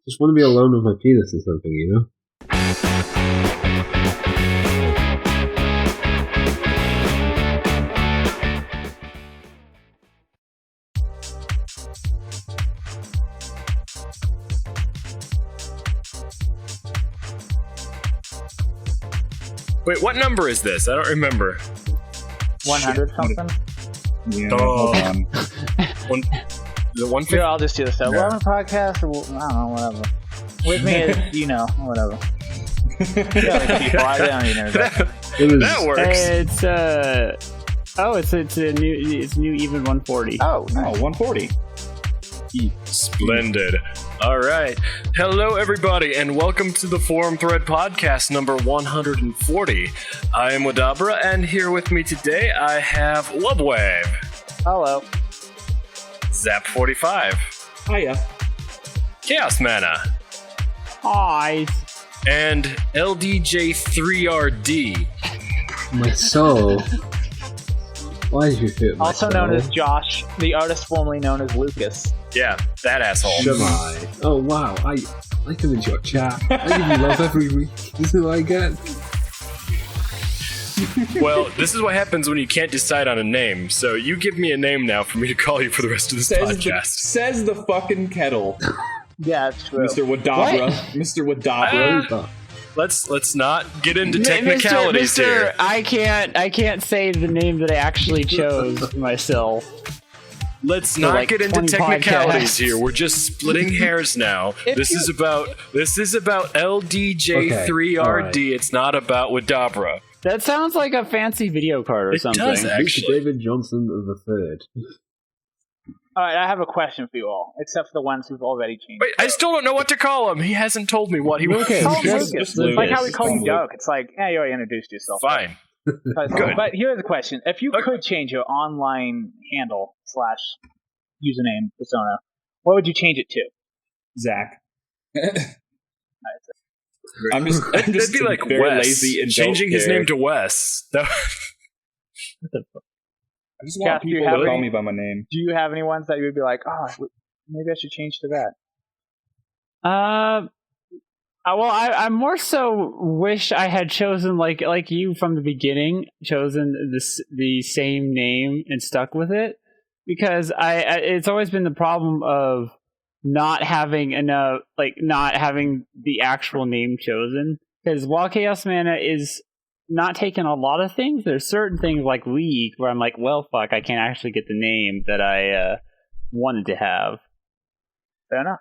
Just want to be alone with my penis or something, you know? Wait, what number is this? I don't remember. 100 something? Yeah, Oh. hold on. The 150? Here, I'll just do this. Yeah. 11 podcast, or I don't know, whatever. With me is, whatever. People, I don't even know That works. It's new even 140. Oh, Oh, 140. Splendid. All right. Hello, everybody, and welcome to the Forum Thread Podcast number 140. I am Wadabra, and here with me today I have Lovewave, hello. Zap45, Hiya. Chaos Mana, Hi. and LDJ3RD. My soul. Why did you fit my Also soul? known as Josh, the artist formerly known as Lucas. Yeah, that asshole. Shamai. Oh, wow. I come into your chat. I give you love every week. This is what I get. Well, this is what happens when you can't decide on a name. So you give me a name now for me to call you for the rest of this podcast. Says the fucking kettle. Yeah, it's true. Mr. Wadabra. Mr. Wadabra. Let's not get into technicalities Mr. here. I can't say the name that I actually chose myself. Let's not like get into 20 technicalities podcasts. here. We're just splitting hairs now. This is about LDJ3RD. alright. It's not about Wadabra. That sounds like a fancy video card or It something. does, Mr. actually. David Johnson of the Third. Alright, I have a question for you all, except for the ones who've already changed. Wait, I still don't know what to call him. He hasn't told me what he wants. Okay. Call him Just- Lucas. just Lucas. Like how we call you Call him Doug. It's like, yeah, you already introduced yourself. Fine. Good. But here's the question. If you could change your online handle / username persona, what would you change it to? Zach. I'm just It'd be like very Wes. lazy and Changing don't his care. name to Wes. That- I just want Kath, do you people have to call any- me by my name. Do you have any ones that you would be like, maybe I should change to that? Well, I more so wish I had chosen like you from the beginning, chosen the same name and stuck with it, because it's always been the problem of not having enough, not having the actual name chosen. Because while Chaos Mana is not taking a lot of things, there's certain things like League where I'm like, well, fuck, I can't actually get the name that I wanted to have. Fair enough.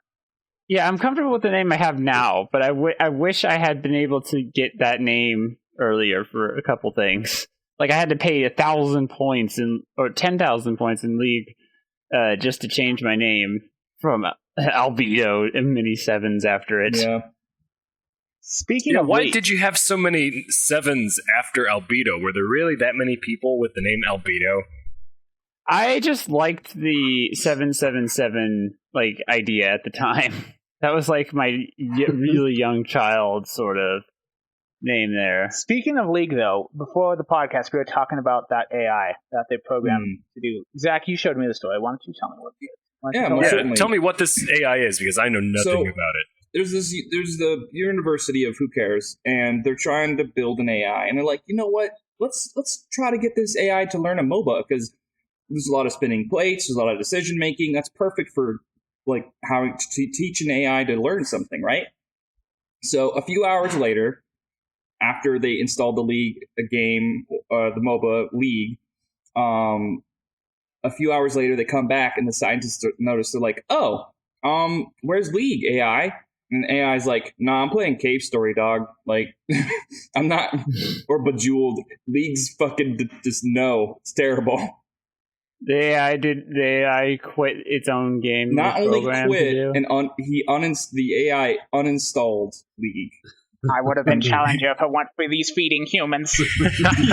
Yeah, I'm comfortable with the name I have now, but I wish I had been able to get that name earlier for a couple things. Like I had to pay 1,000 points or 10,000 points in League just to change my name from Albedo and many sevens after it. Yeah. Speaking Yeah, of why League, did you have so many sevens after Albedo? Were there really that many people with the name Albedo? I just liked the 777 idea at the time. That was like my really young child sort of name there. Speaking of League, though, before the podcast, we were talking about that AI that they programmed to do. Zach, you showed me the story. Why don't you tell me what it is? Why don't you Yeah, tell me most what it certainly. is? Tell me what this AI is, because I know nothing So- about it. There's the University of Who Cares, and they're trying to build an AI, and they're like, you know what? Let's try to get this AI to learn a MOBA, because there's a lot of spinning plates, there's a lot of decision making. That's perfect for how to teach an AI to learn something, right? So a few hours later, after they installed the the MOBA League, a few hours later they come back and the scientists notice, they're like, where's League, AI? And AI's like, nah, I'm playing Cave Story, dog. I'm not, or Bejeweled. League's fucking just no. It's terrible. The AI quit its own game. Not only program quit, to do. and the AI uninstalled League. I would have been challenger if it weren't for these feeding humans.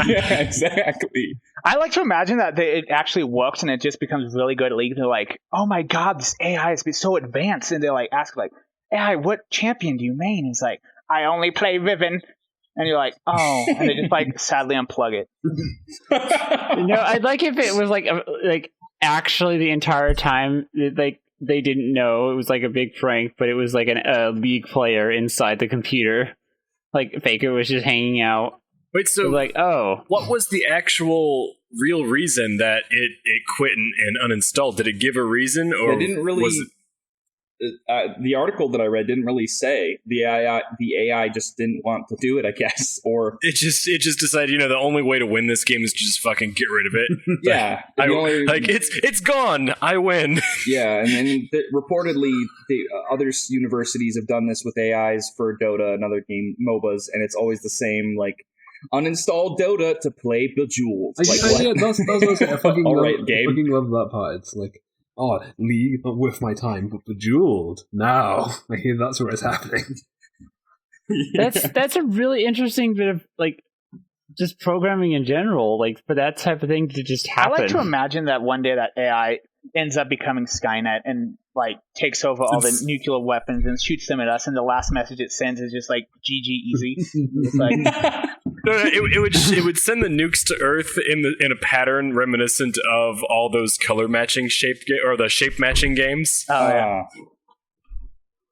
Yeah, exactly. I like to imagine that it actually works and it just becomes really good at League. They're like, oh my god, this AI has been so advanced. And they're like, ask AI, what champion do you main? He's like, I only play Riven. And you're like, oh. And they just sadly unplug it. I'd like if it was actually the entire time, they didn't know it was like a big prank, but it was like a League player inside the computer. Like Faker was just hanging out. Wait, so like, oh, what was the actual real reason that it quit and uninstalled? Did it give a reason, or it didn't really? Was it... The article that I read didn't really say. The AI just didn't want to do it, I guess, or it just decided, the only way to win this game is to just fucking get rid of it. Yeah, it's gone. I win. Yeah, and then reportedly, the other universities have done this with AIs for Dota and other game MOBAs, and it's always the same, like, uninstall Dota to play Bejeweled. Yeah, that's what I fucking All love. right, game. I fucking love that part. It's like, oh, League, but with my time, but Bejeweled. Now, I hear that's where it's happening. That's a really interesting bit of, like, just programming in general, like, for that type of thing to just happen. I like to imagine that one day that AI ends up becoming Skynet and, like, takes over all the nuclear weapons and shoots them at us, and the last message it sends is just like, GG easy. It's like... it would send the nukes to Earth in a pattern reminiscent of all those color matching or the shape matching games. Oh yeah.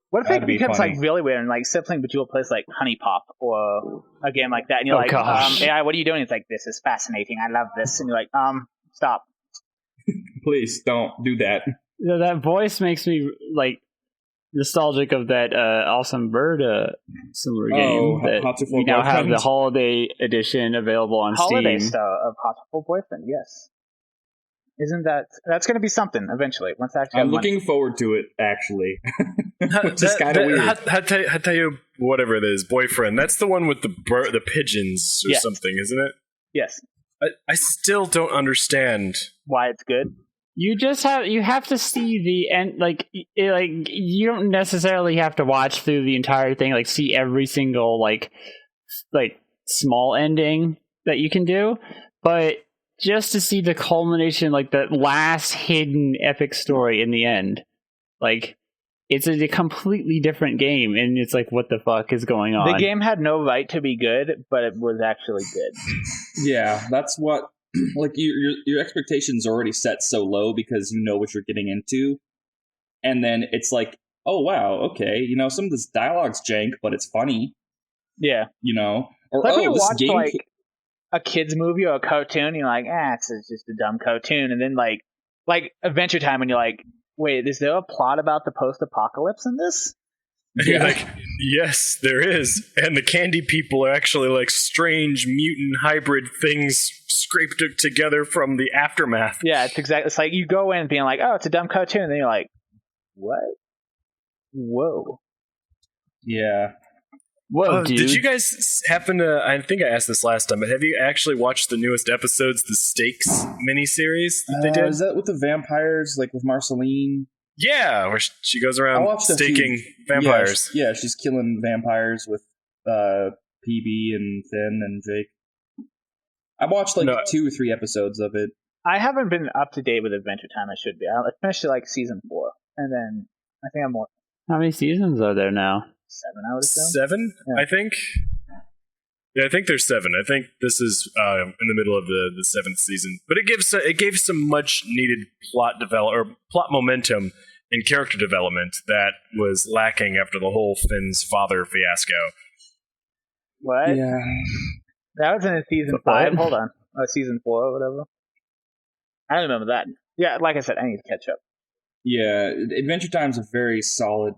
What if it becomes funny. like really weird and like Sibling Bejeweled plays like Honey Pop or a game like that, and you're AI, what are you doing? It's like, this is fascinating. I love this, and you're like, stop. Please don't do that. That voice makes me like nostalgic of that awesome bird similar game that we now have the holiday edition available on Holiday Steam. Star of Hot Boyfriend, yes. Isn't that's going to be something eventually? Once actually, I'm looking forward to it. Actually, which is kind of weird. Hatayo, whatever it is, boyfriend. That's the one with the pigeons or something, isn't it? Yes. I still don't understand why it's good. You have to see the end, like you don't necessarily have to watch through the entire thing, like see every single like small ending that you can do, but just to see the culmination, like the last hidden epic story in the end, like it's a completely different game, and it's like, what the fuck is going on? The game had no right to be good, but it was actually good. Yeah, that's what. Like your expectations are already set so low because you know what you're getting into, and then it's like, oh wow, okay, some of this dialogue's jank, but it's funny. Yeah, or like when you this watch game like a kids movie or a cartoon, you're like, it's just a dumb cartoon, and then like Adventure Time, and you're like, wait, is there a plot about the post-apocalypse in this? And you're like, yes, there is. And the candy people are actually like strange mutant hybrid things scraped together from the aftermath. Yeah, it's like you go in being like, oh, it's a dumb cartoon, and then you're like, what? Whoa. Yeah. Whoa, dude. Did you guys happen to, I think I asked this last time, but have you actually watched the newest episodes, the Stakes miniseries that they did? Is that with the vampires, like with Marceline? Yeah, where she goes around staking vampires. Yeah, she's killing vampires with PB and Finn and Jake. I watched 2 or 3 episodes of it. I haven't been up to date with Adventure Time. I should be. I finished like season 4, and then I think I'm more. How many seasons are there now? 7, I would assume. 7, yeah. I think. Yeah, I think there's 7. I think this is in the middle of the 7th season. But it gave some much needed plot momentum and character development that was lacking after the whole Finn's father fiasco. What? Yeah. That was in season 5. Hold on. Season 4 or whatever. I don't remember that. Yeah, like I said, I need to catch up. Yeah, Adventure Time's a very solid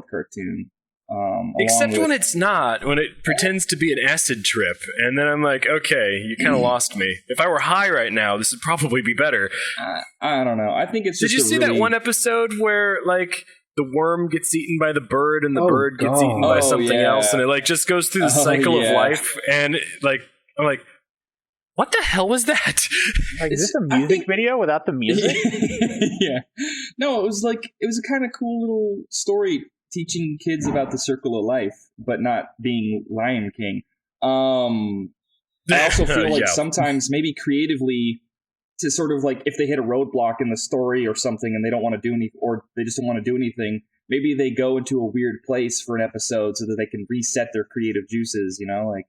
cartoon. Except when it's not, when it pretends to be an acid trip, and then I'm like, okay, you kind of lost me. If I were high right now, this would probably be better. I don't know. I think it's. Did you see that one episode where like the worm gets eaten by the bird, and the bird gets eaten by something else, and it like just goes through the cycle of life, and like I'm like, what the hell was that? Like, is this a music video without the music? Yeah. No, it was a kind of cool little story teaching kids about the circle of life, but not being Lion King. I also feel like sometimes maybe creatively to sort of like if they hit a roadblock in the story or something and they don't want to do anything, or they just don't want to do anything, maybe they go into a weird place for an episode so that they can reset their creative juices, like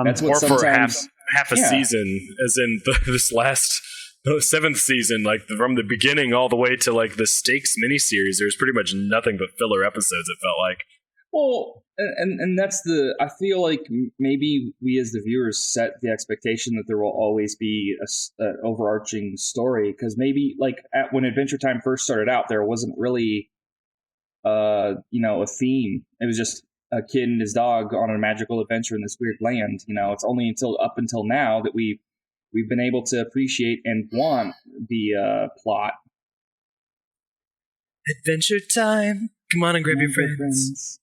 that's what or sometimes, for half a season, as in this last the 7th season, like from the beginning all the way to like the Stakes miniseries, there's pretty much nothing but filler episodes. It felt like. Well, and that's I feel like maybe we as the viewers set the expectation that there will always be an overarching story, because maybe like when Adventure Time first started out, there wasn't really a theme. It was just a kid and his dog on a magical adventure in this weird land. It's only up until now that we've been able to appreciate and want the plot. Adventure Time, come on and grab your friends.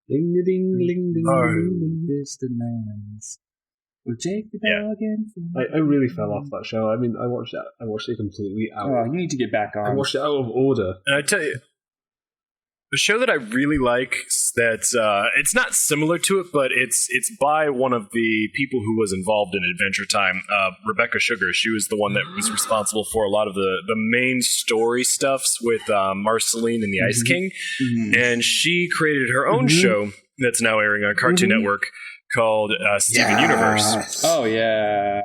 Ding ding ding ding ding, distant lands. We'll take the dog and I really fell off that show. I mean, I watched it completely out. Oh, you need to get back on. I watched it out of order. And I tell you, the show that I really like, that's it's not similar to it, but it's by one of the people who was involved in Adventure Time, Rebecca Sugar. She was the one that was responsible for a lot of the main story stuffs with Marceline and the Ice King. And she created her own show that's now airing on Cartoon Network called Steven Universe. Oh, yeah.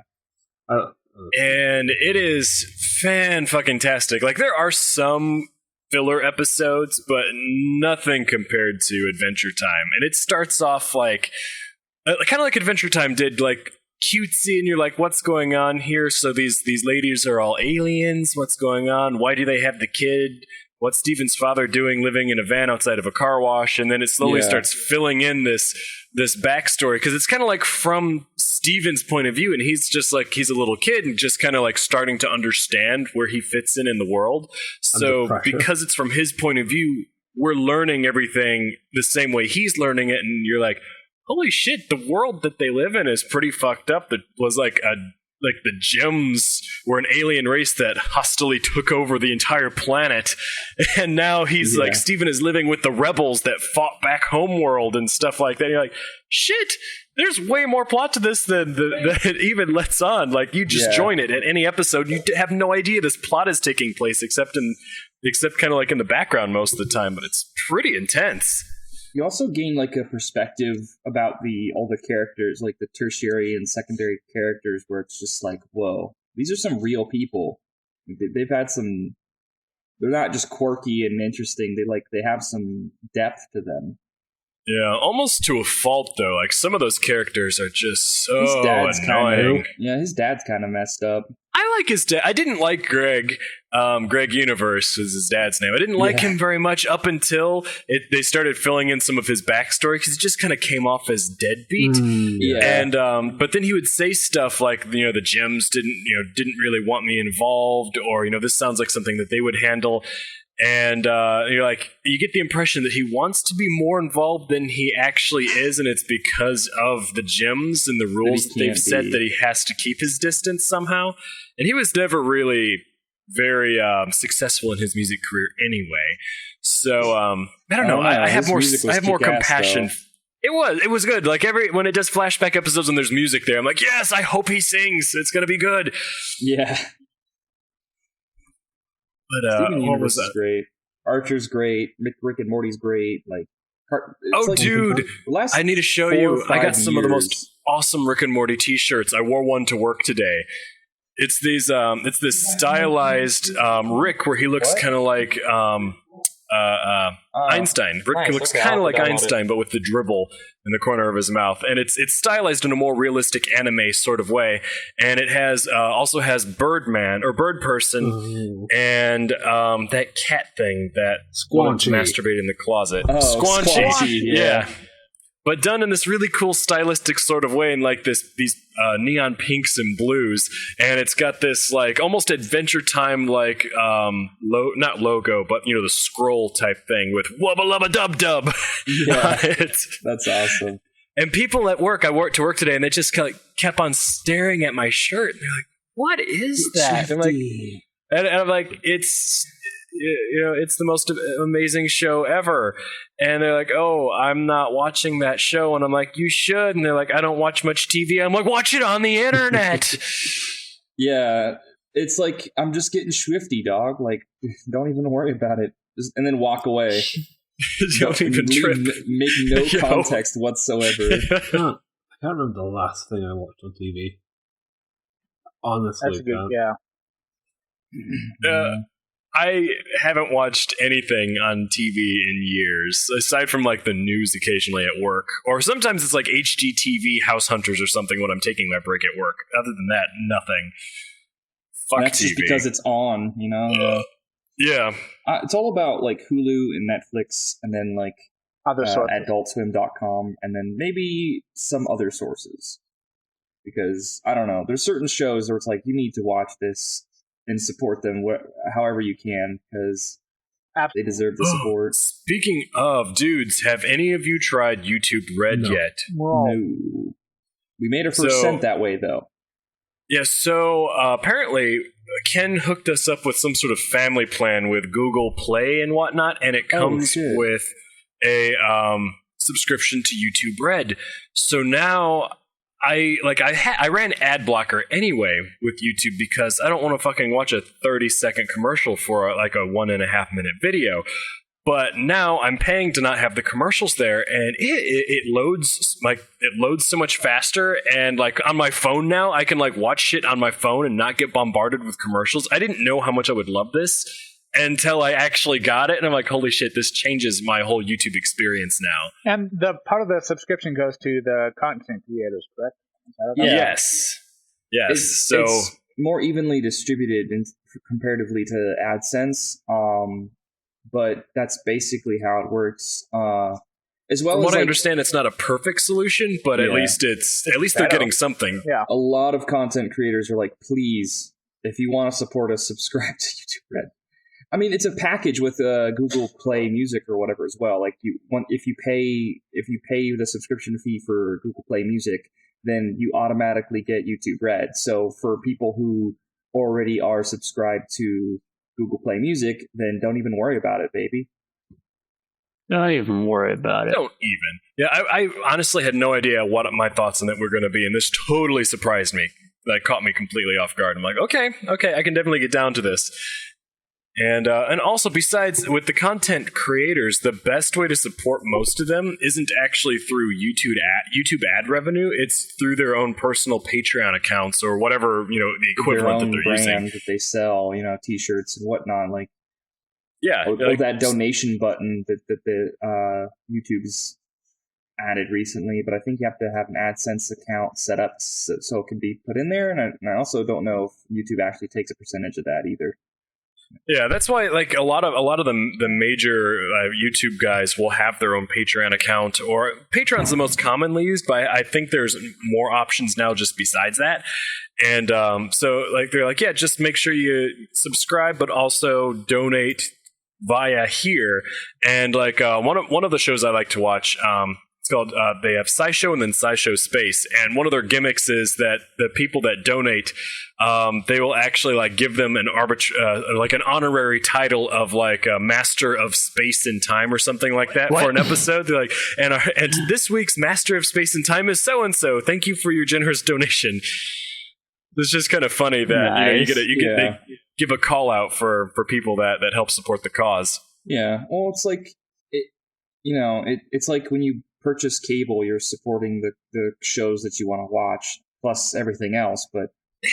And it is fan-fucking-tastic. Like, there are some filler episodes, but nothing compared to Adventure Time. And it starts off like kind of like Adventure Time did, like cutesy, and you're like, what's going on here? So these ladies are all aliens. What's going on? Why do they have the kid? What's Steven's father doing living in a van outside of a car wash? And then it slowly starts filling in this backstory, because it's kind of like from Steven's point of view, and he's just like, he's a little kid and just kind of like starting to understand where he fits in the world. So because it's from his point of view, we're learning everything the same way he's learning it, and you're like, holy shit, the world that they live in is pretty fucked up. That was like the Gems were an alien race that hostily took over the entire planet, and now he's like, Steven is living with the rebels that fought back homeworld and stuff like that. And you're like, shit, there's way more plot to this than it even lets on. Like, you just join it at any episode, you have no idea this plot is taking place, except kind of like in the background most of the time, but it's pretty intense. You also gain like a perspective about all the characters, like the tertiary and secondary characters, where it's just like, whoa, these are some real people. They've had some. They're not just quirky and interesting. They have some depth to them. Yeah, almost to a fault though. Like, some of those characters are just so annoying. His dad's kind of messed up. I like his dad. I didn't like Greg. Greg Universe was his dad's name. I didn't like him very much up until they started filling in some of his backstory, because he just kind of came off as deadbeat. And but then he would say stuff like, the Gems didn't really want me involved, or this sounds like something that they would handle. And you're like, you get the impression that he wants to be more involved than he actually is, and it's because of the Gems and the rules that they've set that he has to keep his distance somehow. And he was never really very successful in his music career anyway. So I don't know. I have more compassion. It was good. Like, when it does flashback episodes and there's music there, I'm like, yes, I hope he sings. It's gonna be good. Yeah. But Steven Universe is great. Archer's great. Rick and Morty's great. Like, dude, I need to show you. I got some of the most awesome Rick and Morty T-shirts. I wore one to work today. It's these. It's this stylized Rick where he looks kind of like Einstein. Rick looks kind of like Einstein, but with the dribble in the corner of his mouth, and it's stylized in a more realistic anime sort of way. And it has also has Birdman or Bird Person, and that cat thing that Squanchy masturbate in the closet. Oh, Squanchy. Yeah. But done in this really cool stylistic sort of way, in like these neon pinks and blues, and it's got this like almost Adventure Time like not logo, but the scroll type thing with wubba lubba dub dub. Yeah, that's awesome. And people at work, I worked to work today, and they just kept on staring at my shirt. And they're like, "What is that?" And I'm like, it's the most amazing show ever. And they're like, oh, I'm not watching that show. And I'm like, you should. And they're like, I don't watch much TV. I'm like, watch it on the internet. Yeah, it's like, I'm just getting swifty, dog. Like, don't even worry about it. And then walk away. Don't even trip. Make no context whatsoever. I can't remember the last thing I watched on TV. Honestly, that's good. Yeah. I haven't watched anything on TV in years, aside from like the news occasionally at work. Or sometimes it's like HGTV House Hunters or something when I'm taking my break at work. Other than that, nothing. Fuck That's TV. just because it's on, you know? Yeah. It's all about like Hulu and Netflix and then like Other sources. AdultSwim.com and then maybe some other sources. Because, I don't know, there's certain shows where it's like, you need to watch this and support them however you can, because they deserve the support. Speaking of, dudes, have any of you tried YouTube Red yet? Whoa. No. We made our first cent that way, though. Yeah, so apparently Ken hooked us up with some sort of family plan with Google Play and whatnot, and it comes with a subscription to YouTube Red. So now I ran ad blocker anyway with YouTube because I don't want to fucking watch a 30-second commercial for like a 1.5 minute video. But now I'm paying to not have the commercials there, and it loads so much faster. And like on my phone now, I can like watch shit on my phone and not get bombarded with commercials. I didn't know how much I would love this until I actually got it, and I'm like, holy shit, this changes my whole YouTube experience now. And the part of the subscription goes to the content creators, correct? Yes. It's more evenly distributed comparatively to AdSense, but that's basically how it works. As well, from as what I understand, it's not a perfect solution, but at least they're getting something. Yeah. A lot of content creators are like, please, if you want to support us, subscribe to YouTube Red. I mean, it's a package with Google Play Music or whatever as well. Like, if you pay the subscription fee for Google Play Music, then you automatically get YouTube Red. So for people who already are subscribed to Google Play Music, then don't even worry about it, baby. Don't even worry about it. Don't even. Yeah, I honestly had no idea what my thoughts on it were going to be, and this totally surprised me. That caught me completely off guard. I'm like, okay, I can definitely get down to this. And also, besides, with the content creators, the best way to support most of them isn't actually through YouTube ad revenue. It's through their own personal Patreon accounts or whatever, the equivalent that they're using. That they sell, T-shirts and whatnot. Like, yeah, or that donation button that the YouTube's added recently. But I think you have to have an AdSense account set up so it can be put in there. And I also don't know if YouTube actually takes a percentage of that either. Yeah, that's why like a lot of the major YouTube guys will have their own Patreon account, or Patreon's the most commonly used, but I think there's more options now just besides that. And so like they're like, yeah, just make sure you subscribe, but also donate via here. And like one of the shows I like to watch, it's called, they have SciShow and then SciShow Space. And one of their gimmicks is that the people that donate, they will actually like give them an honorary title of like a Master of Space and Time or something like that for an episode. They're like, and this week's Master of Space and Time is so-and-so. Thank you for your generous donation. It's just kind of funny that they give a call out for people that help support the cause. Yeah. Well, it's like, it's like when you purchase cable, you're supporting the shows that you want to watch plus everything else. But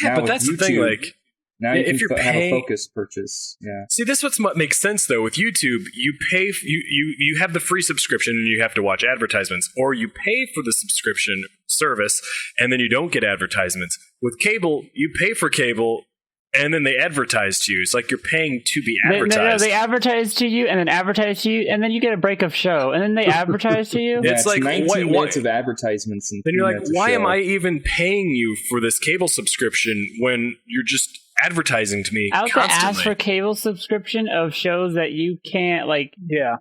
but that's YouTube, the thing. Like now, if you're have a focused purchase, See, this what makes sense though. With YouTube, you pay you have the free subscription and you have to watch advertisements, or you pay for the subscription service and then you don't get advertisements. With cable, you pay for cable. And then they advertise to you. It's like you're paying to be advertised. No, they advertise to you, and then advertise to you, and then you get a break of show, and then they advertise to you. It's like 19 minutes of advertisements. And then you're like, why am I even paying you for this cable subscription when you're just advertising to me constantly? To ask for cable subscription of shows that you can't, like,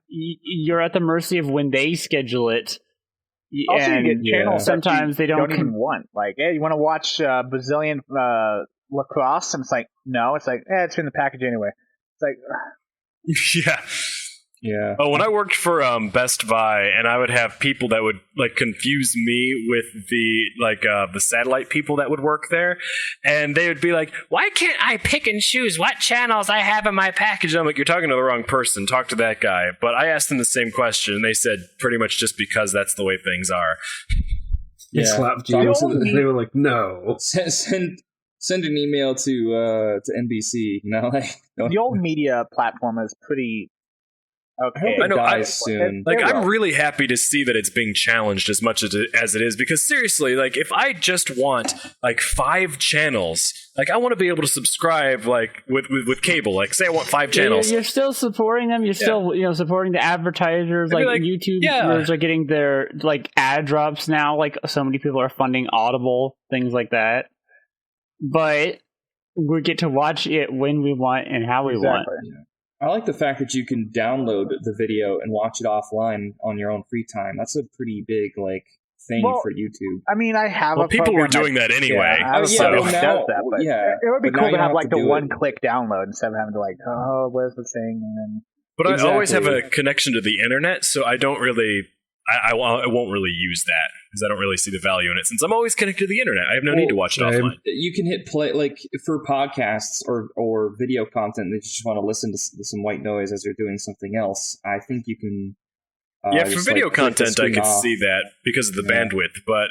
you're at the mercy of when they schedule it. Also, and you get channels sometimes they don't even want. Like, hey, you want to watch Brazilian lacrosse? And it's like, no. It's like, it's in the package anyway. It's like, yeah. Oh, when I worked for Best Buy, and I would have people that would like confuse me with the satellite people that would work there, and they would be like, "Why can't I pick and choose what channels I have in my package?" And I'm like, "You're talking to the wrong person. Talk to that guy." But I asked them the same question, and they said pretty much just because that's the way things are. They slapped you. They were like, "No." Send an email to NBC. The old media platform is pretty okay. I know. Soon. I'm really happy to see that it's being challenged as much as it is, because seriously, like, if I just want like 5 channels, like, I want to be able to subscribe like with cable. Like, say I want 5 channels. You're still supporting them. You're still supporting the advertisers. Like YouTubers are getting their like ad drops now. Like, so many people are funding Audible, things like that. But we get to watch it when we want and how we want. Yeah. I like the fact that you can download the video and watch it offline on your own free time. That's a pretty big thing for YouTube. I mean, I have people were doing that anyway. It would be cool to have the one-click download instead of having to where's the thing? And then... But I always have a connection to the internet, so I don't really... I won't really use that because I don't really see the value in it, since I'm always connected to the internet. I have no need to watch it offline. You can hit play for podcasts or video content that you just want to listen to some white noise as you're doing something else. I think you can. For video content, I could see that because of the bandwidth, but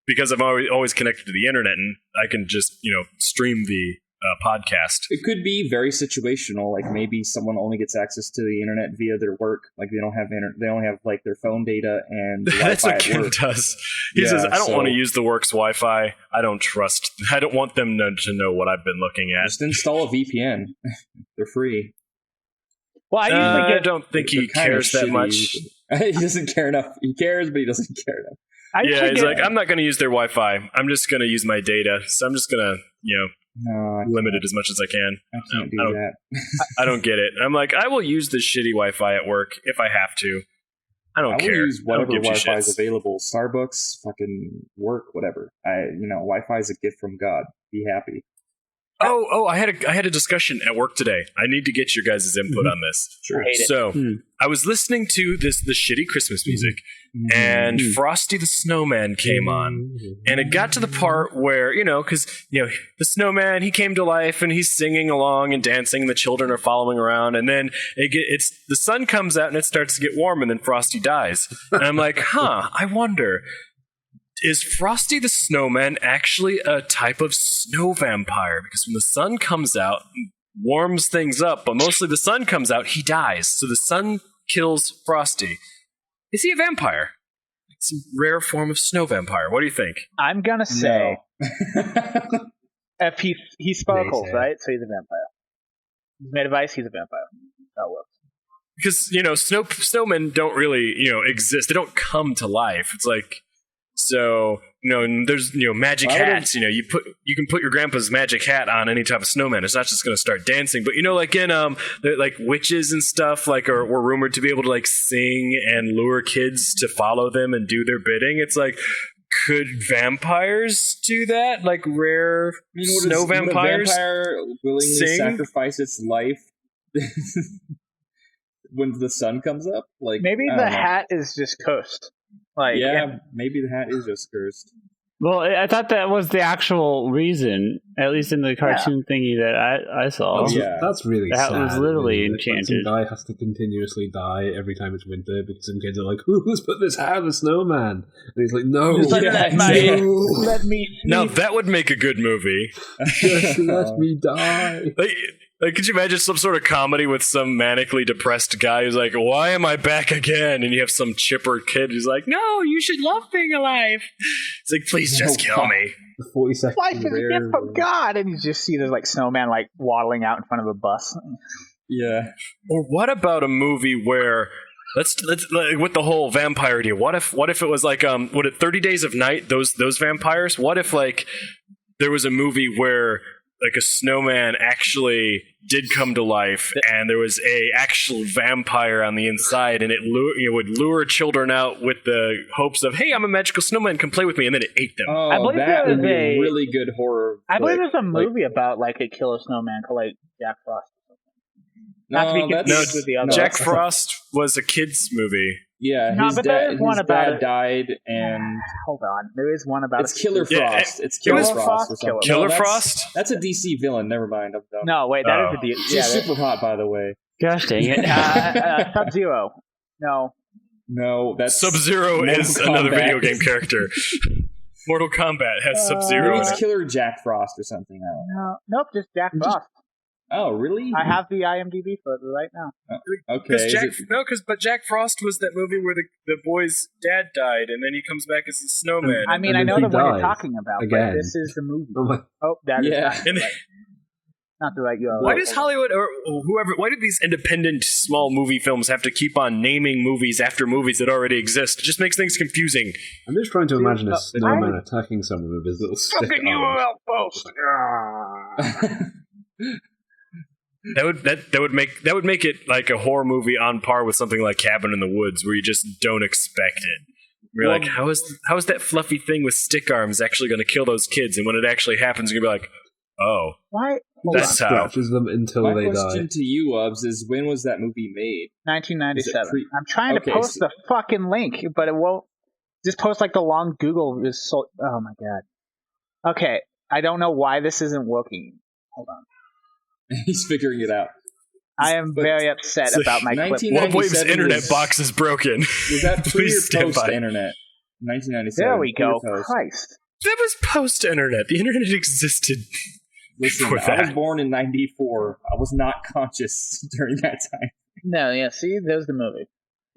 because I'm always connected to the internet, and I can just stream the podcast. It could be very situational. Like, maybe someone only gets access to the internet via their work. Like, they only have their phone data and that's Wi-Fi what Ken does. He says, I don't want to use the works Wi-Fi. I don't want them to know what I've been looking at. Just install a VPN. They're free. Well, I don't think he cares that much. He doesn't care enough. He cares, but he doesn't care enough. He's like, I'm not going to use their Wi-Fi. I'm just going to use my data. So I'm just going to, limit it as much as I can. I can't do that. I don't get it. I'm like, I will use the shitty Wi-Fi at work if I have to. I don't care. I will use whatever Wi-Fi is available. Starbucks, fucking work, whatever. Wi-Fi is a gift from God. Be happy. Oh! I had a discussion at work today. I need to get your guys' input on this. Sure. So I was listening to the shitty Christmas music, and Frosty the Snowman came on, and it got to the part where because the snowman, he came to life and he's singing along and dancing, and the children are following around, and then the sun comes out and it starts to get warm, and then Frosty dies, and I'm like, I wonder. Is Frosty the Snowman actually a type of snow vampire? Because when the sun comes out, warms things up, but mostly the sun comes out, he dies. So the sun kills Frosty. Is he a vampire? It's a rare form of snow vampire. What do you think? I'm gonna say, if he sparkles, right? So he's a vampire. He's made of ice. He's a vampire. That works. Because snowmen don't really exist. They don't come to life. It's like. So, there's, magic hats, you can put your grandpa's magic hat on any type of snowman. It's not just going to start dancing, but witches and stuff, were rumored to be able to sing and lure kids to follow them and do their bidding. It's like, could vampires do that? Like rare snow vampires? Would a vampire willingly sacrifice its life when the sun comes up? Maybe the hat is just cursed. Maybe the hat is just cursed. Well, I thought that was the actual reason, at least in the cartoon thingy that I saw. That's really sad. That was literally enchanted. Some guy has to continuously die every time it's winter because some kids are like, who's put this hat on the snowman? And he's like, no. Let me see. Now that would make a good movie. Just let me die. Could you imagine some sort of comedy with some manically depressed guy who's like, why am I back again? And you have some chipper kid who's like, no, you should love being alive. It's like, please just kill me. 40-second life is a gift from God. And you just see this snowman waddling out in front of a bus. Yeah. Or what about a movie where let's with the whole vampire idea, what if it was 30 Days of Night, those vampires? What if there was a movie where a snowman actually did come to life, and there was a actual vampire on the inside, and it would lure children out with the hopes of, hey, I'm a magical snowman, come play with me, and then it ate them. Oh, that would be a really good horror. I believe there's a movie about a killer snowman called Jack Frost. Not to be confused with the other. Jack Frost was a kid's movie. Yeah, his dad died, and hold on, there is one about Killer Frost. It's Killer Frost. Killer Frost. That's a DC villain. Never mind. No, wait, that is a DC. She's super hot, by the way. Gosh dang it! Sub-Zero. No, that's Sub-Zero is another video game character. Mortal Kombat has Sub-Zero Maybe in it's it. Killer Jack Frost or something. I don't know. Nope, just Jack Frost. Oh, really? I have the IMDb for it right now. Okay. But Jack Frost was that movie where the boy's dad died, and then he comes back as a snowman. I mean, I then know he the one you're dies talking about, again. but this is the movie. I'm like, Oh, that is Yeah. not the right URL. Why does Hollywood or whoever? Why do these independent small movie films have to keep on naming movies after movies that already exist? It just makes things confusing. I'm just trying to imagine a snowman attacking someone with his little stick fucking arms. URL post? That would make it like a horror movie on par with something like Cabin in the Woods, where you just don't expect it. You're like, how is that fluffy thing with stick arms actually going to kill those kids? And when it actually happens, you're gonna be like, oh, Why? that's how. Scratches them until My they question die. to you, Ubs, is when was that movie made? 1997. Is it pre- I'm trying Okay, to post so- the fucking link, but it won't. Just post like the long Google result. Oh my god. Okay, I don't know why this isn't working. Hold on. He's figuring it out. I am very upset So about my clip. 1997 Wave's internet was- box is broken. Was that pre Please or stand post by. internet? 1997. There we pre or go. post? Christ. That was post-internet. The internet existed. Listen, Before I was that. born in '94. I was not conscious during that time. No, yeah. See, there's the movie.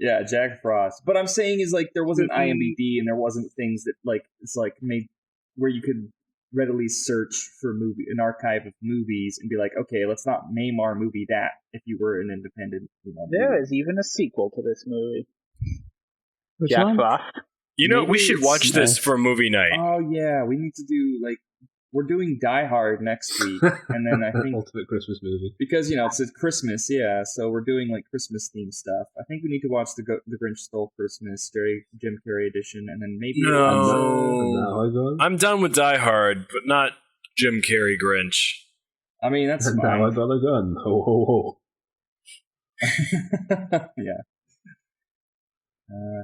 Yeah, Jack Frost. But I'm saying is like there wasn't IMDb and there wasn't things that like it's like made where you could readily search for an archive of movies and be like, okay, let's not name our movie that if you were an independent. There movie. is even a sequel to this movie. Which Jack one? Frost. You know, Maybe we should it's watch this nice. for movie night. Oh yeah, we need to do like we're doing Die Hard next week, and then I think Ultimate Christmas movie. because it's Christmas, yeah. So we're doing like Christmas themed stuff. I think we need to watch the Grinch Stole Christmas, Jim Carrey edition, and then maybe And No. now I go. I'm done with Die Hard, but not Jim Carrey Grinch. I mean that's And now I fine. got a gun. Ho ho ho. Yeah.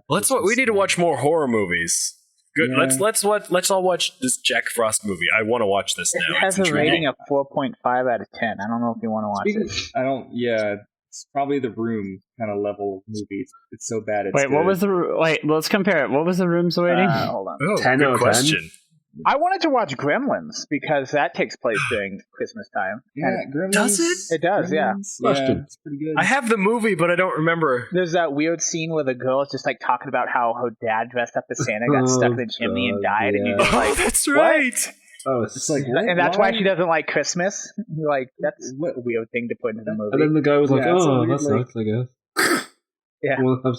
We need to watch more horror movies. Good. Yeah. Let's all watch this Jack Frost movie. I want to watch this It now. has It's a intriguing. rating of 4.5 out of 10. I don't know if you want to watch it. I don't. Yeah, it's probably the Room kind of level of movie. It's so bad. It's Wait, what good. was the? Wait, let's compare it. What was the room's rating? Hold on. Oh, 10 good out of 10? question. I wanted to watch Gremlins because that takes place during Christmas time. Yeah, Gremlins. Does it? It does, yeah. Gremlins? Question. Yeah, it's pretty good. I have the movie, but I don't remember. There's that weird scene where the girl is just like talking about how her dad dressed up as Santa got stuck in the chimney and God, died, and you're yeah. just Oh, like, that's what? right. Oh, It's like, what? and that's why Why? she doesn't like Christmas. You're like, that's a weird thing to put in the movie. and then the guy was like, Yeah, it's a "Oh, weird, that's like- nice, I guess." Yeah. Want to have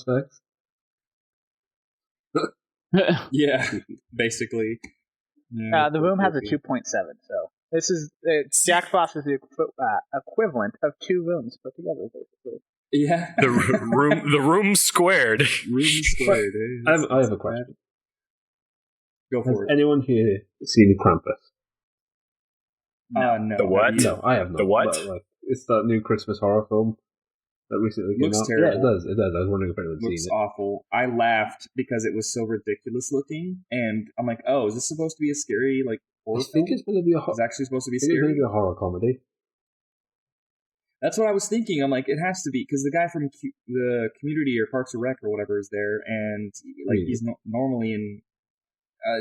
sex? Yeah, basically. Yeah, The Room has a 2.7, so this is Jack Frost is the equivalent of 2 rooms put together, basically. Yeah. The room squared. Room squared. eh? I have a question. Go Has for it. anyone here seen Krampus? No. The what? No, I have not. The what? But, it's that new Christmas horror film that recently came Looks out. terrible. Yeah, it does. It does. I was wondering if anyone's Looks seen it. awful. I laughed because it was so ridiculous looking, and I'm like, oh, is this supposed to be a scary like horror I think film? it's going to be a It's actually supposed to be I think it's going scary. to be a horror comedy. That's what I was thinking. I'm like, it has to be because the guy from the Community or Parks and Rec or whatever is there, and like Yeah. he's normally in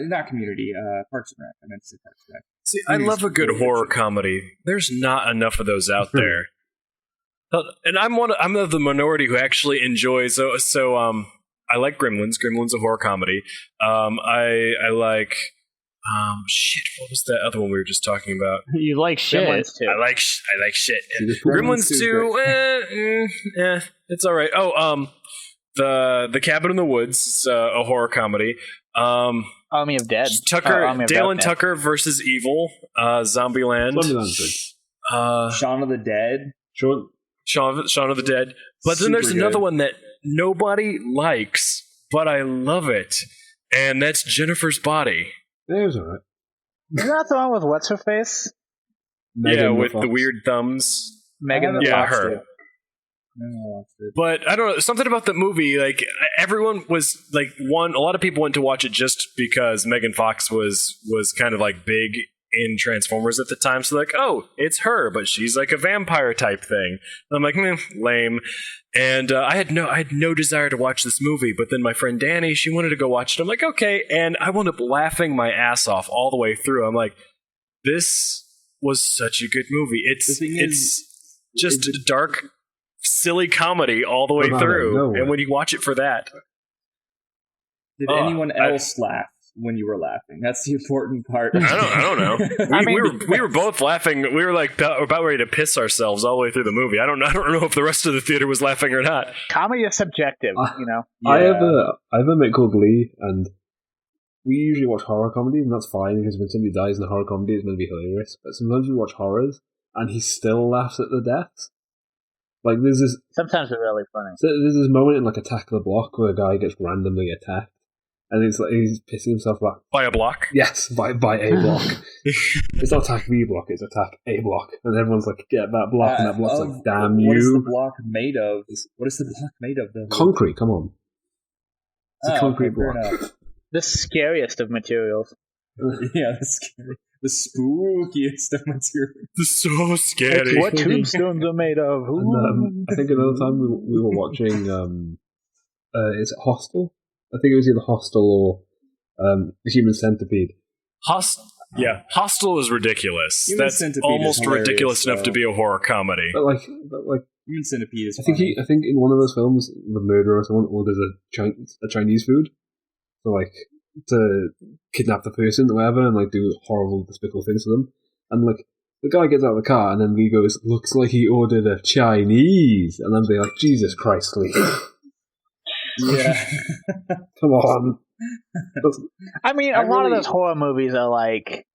not Community, Parks and Rec. I meant to say Parks and Rec. See, I love a good horror comedy. There's not enough of those out there. And I'm of the minority who actually enjoys. So I like Gremlins. Gremlins a horror comedy. I like what was that other one we were just talking about? You like shit. Gremlins too. I like shit. Gremlins Gremlins 2, it's all right. Oh, the Cabin in the Woods is a horror comedy. Army of Dead. Tucker, Army of Dale and Dead. Tucker versus Evil, Zombieland, Zombieland's good. Shaun of the Dead. Sean, Shaun of the Dead. But then there's Super another good. one that nobody likes, but I love it, and that's Jennifer's Body. it was alright. Isn't that the one with what's her face? With the weird thumbs. Megan. Yeah, watched her. it. I haven't watched it. But I don't know, something about the movie, like everyone was like a lot of people went to watch it just because Megan Fox was kind of like big in Transformers at the time. So like, oh, it's her, but she's like a vampire type thing. And I'm like, lame. And I had no desire to watch this movie, but then my friend Danny, she wanted to go watch it. I'm like, okay, and I wound up laughing my ass off all the way through. I'm like, this was such a good movie. It's just a dark, silly comedy all the way through, no. And when you watch it for that, did anyone else laugh when you were laughing? That's the important part. I don't know. We were both laughing. We were like about ready to piss ourselves all the way through the movie. I don't know if the rest of the theater was laughing or not. Comedy is subjective, you know. I have a mate called Lee, and we usually watch horror comedies, and that's fine because when somebody dies in a horror comedy, it's going to be hilarious. But sometimes we watch horrors, and he still laughs at the deaths. Like there's this. Sometimes they're really funny. So there's this moment in like Attack of the Block where a guy gets randomly attacked. And it's like he's pissing himself back. By a block? Yes, by a block. It's not attack the block, it's attack a block. And everyone's like, get that block, and that block's like, damn you. What is the block made of? What is the block made of? Then? Concrete, come on. It's a concrete block. The scariest of materials. Yeah, the spookiest of materials. It's so scary. What tombstones are made of? And, I think another time we were watching, is it Hostel? I think it was either Hostel or The Human Centipede. Hostel is ridiculous. Human That's Centipede almost ridiculous enough to be a horror comedy. But like Human Centipede is I think in one of those films, the murderer or someone orders a Chinese food, so like to kidnap the person or whatever, and like do horrible, despicable things to them. And like the guy gets out of the car, and then Lee goes, "Looks like he ordered a Chinese," and then they're like, "Jesus Christ, Lee." Yeah. Come on. I mean, a lot of those horror movies are like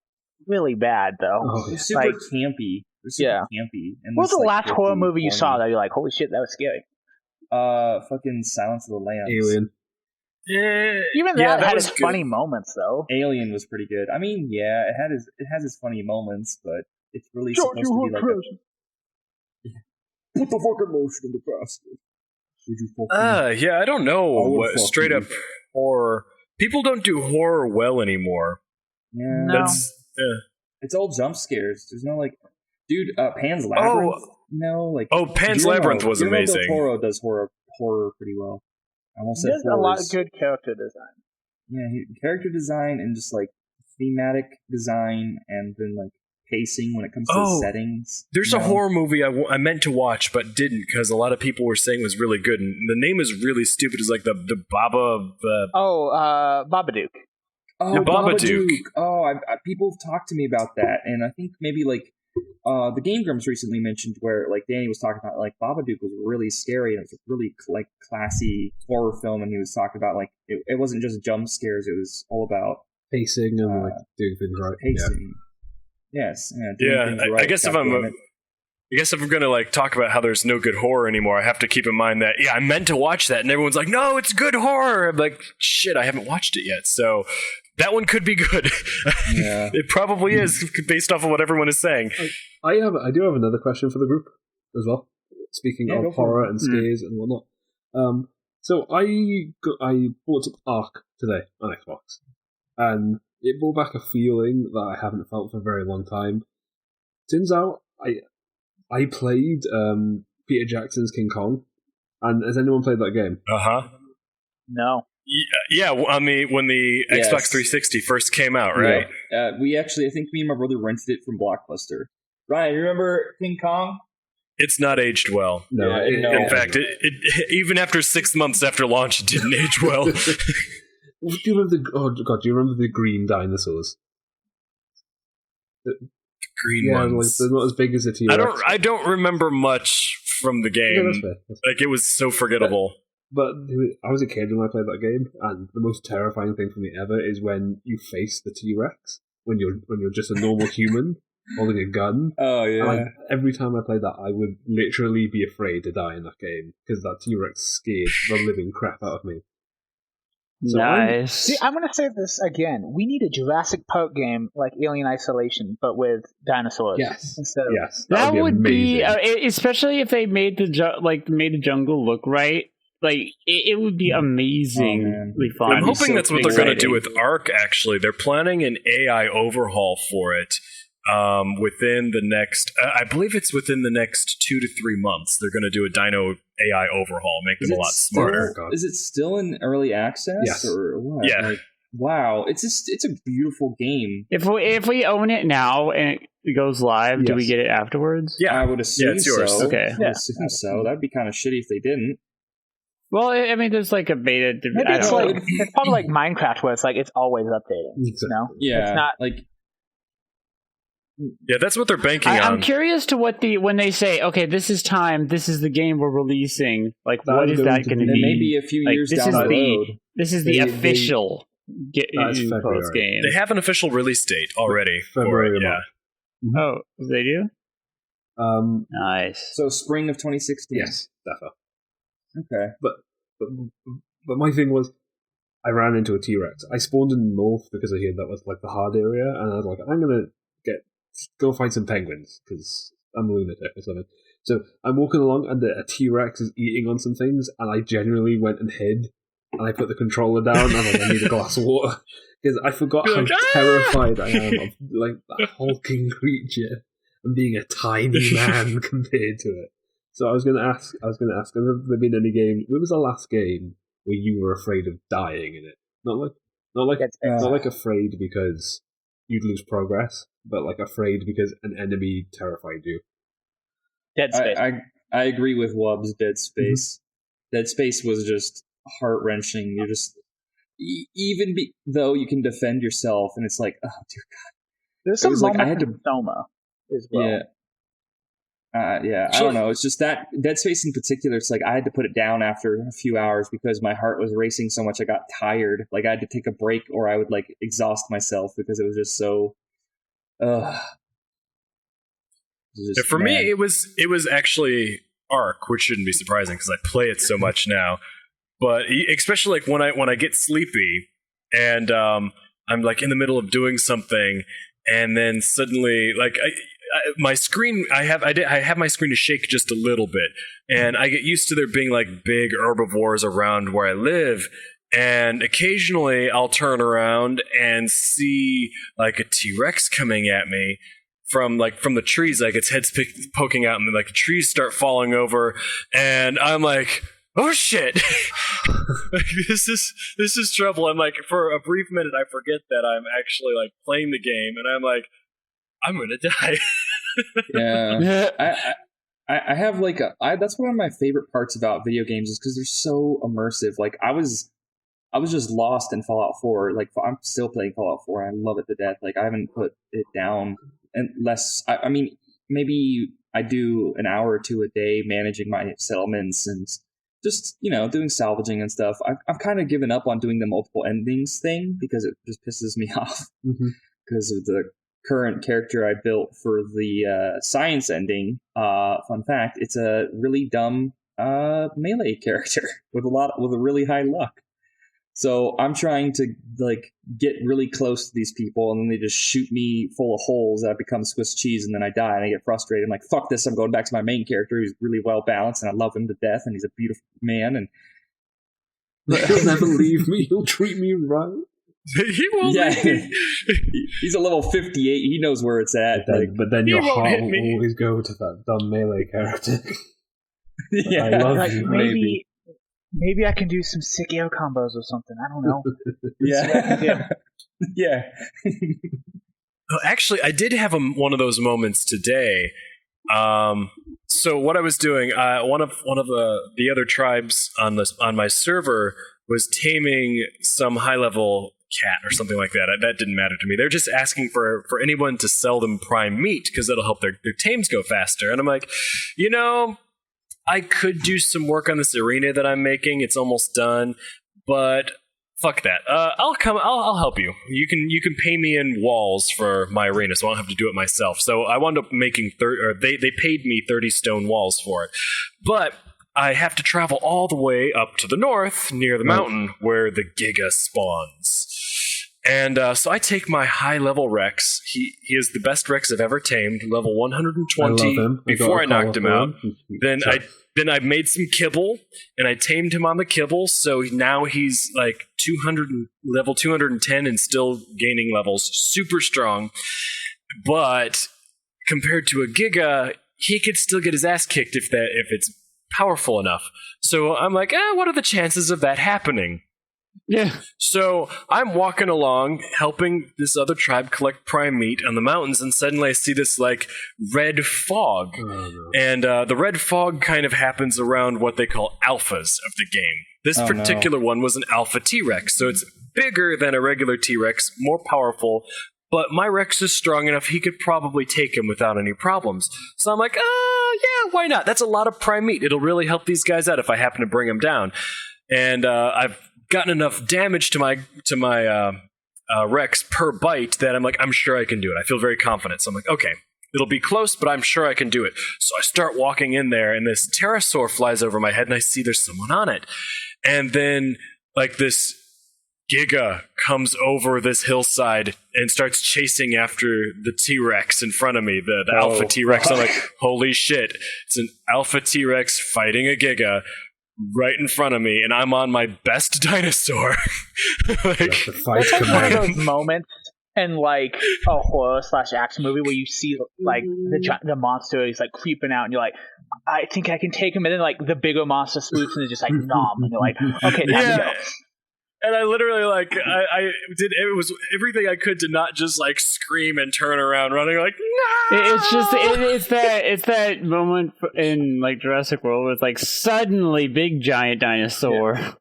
really bad, though. They're super campy. They're super campy. And what was the last horror movie you saw that you're like, holy shit, that was scary? Fucking Silence of the Lambs. Alien. Even that had its funny moments, though. Alien was pretty good. I mean, yeah, it has its funny moments, but it's really supposed to be like put the fucking lotion in the basket. Yeah, I don't know what straight up horror. People don't do horror well anymore. Yeah, no. It's all jump scares. There's no like, dude. Pan's Labyrinth. Pan's Labyrinth was amazing. Del Toro does horror pretty well. I almost said he has a lot of good character design. Yeah, character design and just like thematic design, and then like pacing when it comes to settings. There's a horror movie I meant to watch but didn't because a lot of people were saying it was really good, and the name is really stupid. It's like the Baba. Babadook. Oh, the Babadook. Oh, people have talked to me about that, and I think maybe like the Game Grumps recently mentioned where like Danny was talking about like Babadook was really scary and it was a really like classy horror film, and he was talking about like it wasn't just jump scares; it was all about pacing and like doing things right. Pacing. Yes. I guess if I'm going to like talk about how there's no good horror anymore, I have to keep in mind that I meant to watch that, and everyone's like, "No, it's good horror." I'm like, "Shit, I haven't watched it yet." So that one could be good. Yeah. It probably is based off of what everyone is saying. I do have another question for the group as well. Speaking of horror and scares and whatnot, so I bought up Ark today on Xbox, and it brought back a feeling that I haven't felt for a very long time. Turns out I played Peter Jackson's King Kong, and has anyone played that game? No. Yeah, when the Xbox 360 first came out, right? Yeah. I think me and my brother rented it from Blockbuster. Ryan, you remember King Kong? It's not aged well. No. In fact, it even after 6 months after launch, it didn't age well. Do you remember do you remember the green dinosaurs? Green ones. Like, they're not as big as a T-Rex. I don't remember much from the game. Yeah, that's fair. Like, it was so forgettable. But I was a kid when I played that game, and the most terrifying thing for me ever is when you face the T-Rex when you're just a normal human holding a gun. Oh yeah. And every time I played that, I would literally be afraid to die in that game because that T-Rex scared the living crap out of me. So nice. I'm going to say this again. We need a Jurassic Park game like Alien Isolation, but with dinosaurs. Yes. Instead of that would be, amazing. especially if they made the jungle look right. like it would be amazingly fun. I'm hoping that's what they're going to do with Ark. Actually, they're planning an AI overhaul for it within the next. I believe it's within the next 2 to 3 months. They're going to do a Dino AI overhaul, make them a lot smarter. Is it still in early access? Yes. Or what? Yeah. Like, wow, it's a beautiful game. If we own it now and it goes live, do we get it afterwards? Yeah, I would assume it's yours. so. Okay. I would assume so. That'd be kind of shitty if they didn't. Well, I mean, there's like a beta. Maybe it's probably like Minecraft, where it's like it's always updating. You know? Yeah, it's not like. Yeah, that's what they're banking on. I'm curious to when they say, okay, this is time, this is the game we're releasing. Like, what is that going to be? Maybe a few years down the road. This is the official post game. They have an official release date already. February. Oh, they do? Nice. So spring of 2016. Yes, definitely. Okay. But my thing was, I ran into a T-Rex. I spawned in the north because I heard that was like the hard area, and I was like, I'm gonna go find some penguins because I'm a lunatic or something. So I'm walking along, and a T-Rex is eating on some things, and I genuinely went and hid, and I put the controller down, and I need a glass of water because I forgot how terrified I am of like that hulking creature and being a tiny man compared to it. So I was going to ask, have there been any game? When was the last game where you were afraid of dying in it? Not like afraid because you'd lose progress, but like afraid because an enemy terrified you. Dead Space. I agree with Wubbs. Dead Space. Mm-hmm. Dead Space was just heart wrenching. You're just though you can defend yourself, and it's like, oh dear God. There's some moments I had to Soma as well. Yeah. I don't know. It's just that Dead Space in particular. It's like I had to put it down after a few hours because my heart was racing so much. I got tired. Like I had to take a break, or I would like exhaust myself because it was just so. For me, it was actually Ark, which shouldn't be surprising because I play it so much now. But especially like when I get sleepy and I'm like in the middle of doing something, and then suddenly like my screen, I have my screen to shake just a little bit, and I get used to there being like big herbivores around where I live, and occasionally I'll turn around and see like a T-Rex coming at me from the trees, like its head's poking out, and then like the trees start falling over, and I'm like, oh shit, like, this is trouble. And like for a brief minute, I forget that I'm actually like playing the game, and I'm like, I'm gonna die. Yeah, I have like that's one of my favorite parts about video games is because they're so immersive. Like I was just lost in Fallout 4. Like I'm still playing Fallout 4. I love it to death. Like I haven't put it down unless I mean maybe I do an hour or two a day managing my settlements and just doing salvaging and stuff. I've kind of given up on doing the multiple endings thing because it just pisses me off because of the current character I built for the science ending. Fun fact: it's a really dumb melee character with a really high luck. So I'm trying to like get really close to these people, and then they just shoot me full of holes, and I become Swiss cheese, and then I die, and I get frustrated. I'm like, fuck this! I'm going back to my main character, who's really well balanced, and I love him to death, and he's a beautiful man, and he'll never leave me. He'll treat me right. He won't. Yeah, he's a level 58. He knows where it's at. But then your heart will always go to that dumb melee character. Yeah, I love like, you. Maybe I can do some sick air combos or something. I don't know. Yeah. Yeah. Actually, I did have one of those moments today. So what I was doing, one of the other tribes on my server was taming some high level cat or something like that. That didn't matter to me. They're just asking for anyone to sell them prime meat because that'll help their tames go faster. And I'm like, I could do some work on this arena that I'm making. It's almost done, but fuck that. I'll help you. You can pay me in walls for my arena, so I don't have to do it myself. So I wound up making they paid me 30 stone walls for it, but I have to travel all the way up to the north near the mountain where the Giga spawns. And so I take my high-level Rex. He is the best Rex I've ever tamed, level 120 before I knocked him out. Then then I made some kibble, and I tamed him on the kibble, so now he's like level 210 and still gaining levels. Super strong. But compared to a Giga, he could still get his ass kicked if it's powerful enough. So I'm like, what are the chances of that happening? Yeah. So I'm walking along, helping this other tribe collect prime meat on the mountains, and suddenly I see this like red fog. Oh, no. And the red fog kind of happens around what they call alphas of the game. This particular one was an alpha T-Rex, so it's bigger than a regular T-Rex, more powerful, but my Rex is strong enough he could probably take him without any problems. So I'm like, yeah, why not? That's a lot of prime meat. It'll really help these guys out if I happen to bring them down. And I've gotten enough damage to my Rex per bite that I'm sure I can do it. I feel very confident. So I'm like, okay, it'll be close, but I'm sure I can do it. So I start walking in there, and this pterosaur flies over my head, and I see there's someone on it. And then like this Giga comes over this hillside and starts chasing after the T-Rex in front of me, the alpha T-Rex. I'm like, holy shit, it's an alpha T-Rex fighting a Giga right in front of me, and I'm on my best dinosaur. It's like one of those moments in like a horror/action movie where you see like the monster is like creeping out, and you're like, I think I can take him, and then like the bigger monster swoops and is just like nom, and you're like, okay, now we go. And I literally I did it was everything I could to not just like scream and turn around running like no. It's that moment in like Jurassic World where it's like suddenly big giant dinosaur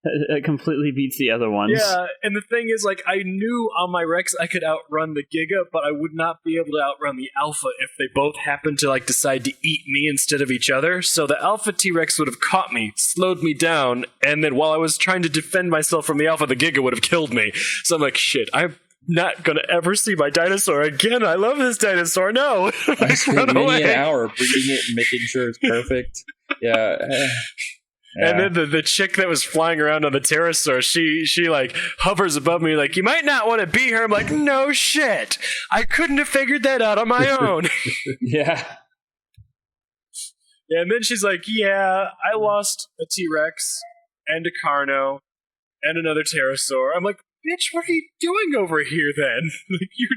that completely beats the other ones. Yeah, and the thing is like I knew on my Rex I could outrun the Giga, but I would not be able to outrun the Alpha if they both happened to like decide to eat me instead of each other. So the Alpha T-Rex would have caught me, slowed me down, and then while I was trying to defend myself from the Alpha, the Giga would have killed me. So I'm like, shit, I'm not gonna ever see my dinosaur again. I love this dinosaur. No, I spent many an hour breeding it and making sure it's perfect. Yeah. And then the chick that was flying around on the pterosaur, she like hovers above me like, you might not want to be here. I'm like, no shit. I couldn't have figured that out on my own. Yeah. And then she's like, yeah, I lost a T-Rex and a Carno and another pterosaur. I'm like, bitch, what are you doing over here then?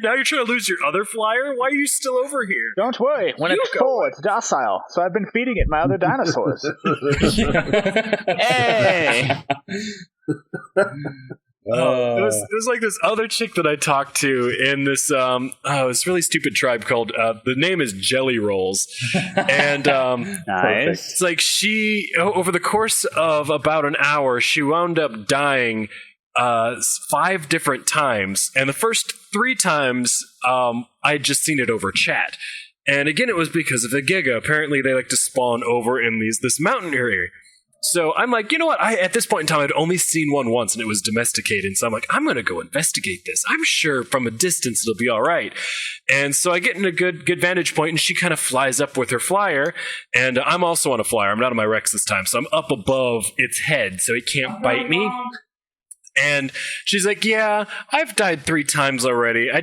Now you're trying to lose your other flyer? Why are you still over here? Don't worry. When it's full, it's docile. So I've been feeding it my other dinosaurs. Hey! It was like this other chick that I talked to in this this really stupid tribe called the name is Jelly Rolls, and nice. It's like she over the course of about an hour she wound up dying 5 different times, and the first 3 times I'd just seen it over chat, and again it was because of the Giga. Apparently they like to spawn over in this mountain area. So I'm like, you know what? At this point in time, I'd only seen one once, and it was domesticated. So I'm like, I'm going to go investigate this. I'm sure from a distance it'll be all right. And so I get in a good vantage point, and she kind of flies up with her flyer. And I'm also on a flyer. I'm not on my Rex this time, so I'm up above its head, so it can't bite me. And she's like, yeah, I've died 3 times already. I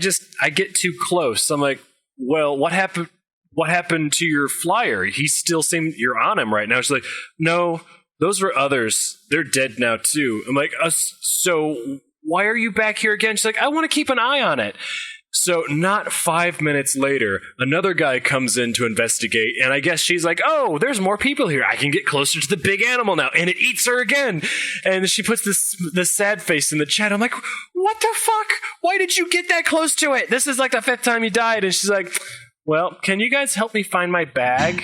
get too close. I'm like, well, what happened? What happened to your flyer? He still seemed you're on him right now. She's like, no. Those were others. They're dead now, too. I'm like, so why are you back here again? She's like, I want to keep an eye on it. So not 5 minutes later, another guy comes in to investigate, and I guess she's like, oh, there's more people here. I can get closer to the big animal now, and it eats her again. And she puts this sad face in the chat. I'm like, what the fuck? Why did you get that close to it? This is like the 5th time you died. And she's like, well, can you guys help me find my bag?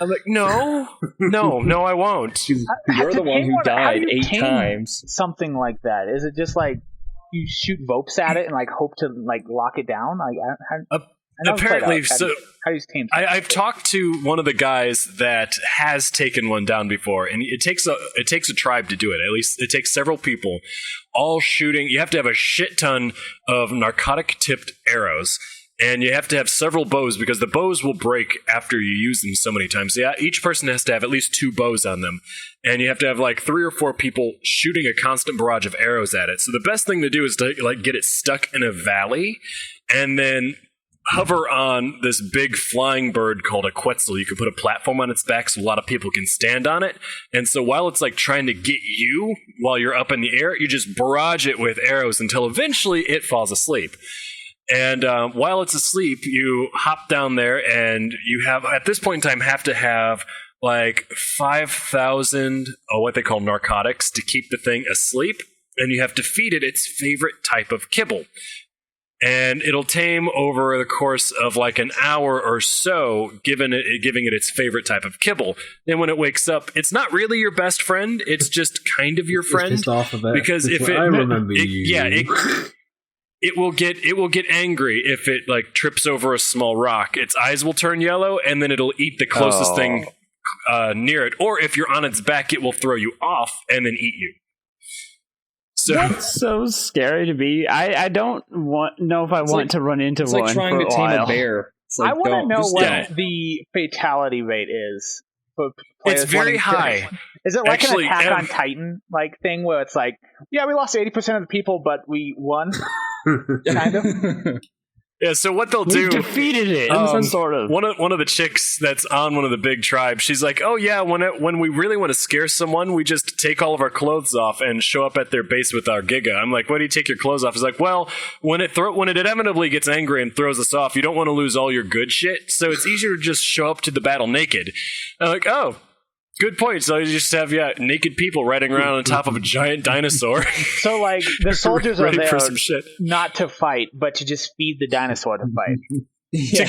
I'm like, no, I won't. You're the one who died 8 times. Something like that. Is it just like you shoot Vopes at it and like hope to like lock it down? Like, apparently, so how do you tame? I've talked to one of the guys that has taken one down before, and it takes a tribe to do it. At least it takes several people, all shooting. You have to have a shit ton of narcotic tipped arrows. And you have to have several bows because the bows will break after you use them so many times. Yeah, each person has to have at least 2 bows on them. And you have to have like 3 or 4 people shooting a constant barrage of arrows at it. So the best thing to do is to like get it stuck in a valley and then hover on this big flying bird called a quetzal. You can put a platform on its back so a lot of people can stand on it. And so while it's like trying to get you while you're up in the air, you just barrage it with arrows until eventually it falls asleep. And while it's asleep, you hop down there, and you have, at this point in time, have to have like 5,000 what they call narcotics to keep the thing asleep. And you have to feed it its favorite type of kibble. And it'll tame over the course of like an hour or so, giving it its favorite type of kibble. Then when it wakes up, it's not really your best friend. It's just kind of your friend. It's pissed off of it. Because if I remember you. Yeah, it will get angry if it like trips over a small rock. Its eyes will turn yellow, and then it'll eat the closest thing near it. Or if you're on its back, it will throw you off and then eat you. So that's so scary to me. I don't know if I want to run into one. It's like trying to tame a bear. Like, I want to know what the fatality rate is. For it's very high. Is it like actually, an Attack on Titan like thing where it's like, yeah, we lost 80% of the people, but we won? Kind of. Yeah, so what they'll do... We've defeated it, sort of. One of the chicks that's on one of the big tribes, she's like, oh yeah, when we really want to scare someone, we just take all of our clothes off and show up at their base with our Giga. I'm like, why do you take your clothes off? He's like, well, when it inevitably gets angry and throws us off, you don't want to lose all your good shit, so it's easier to just show up to the battle naked. I'm like, oh... Good point. So you just have naked people riding around on top of a giant dinosaur. So like the soldiers are there for some shit. Not to fight, but to just feed the dinosaur to fight. To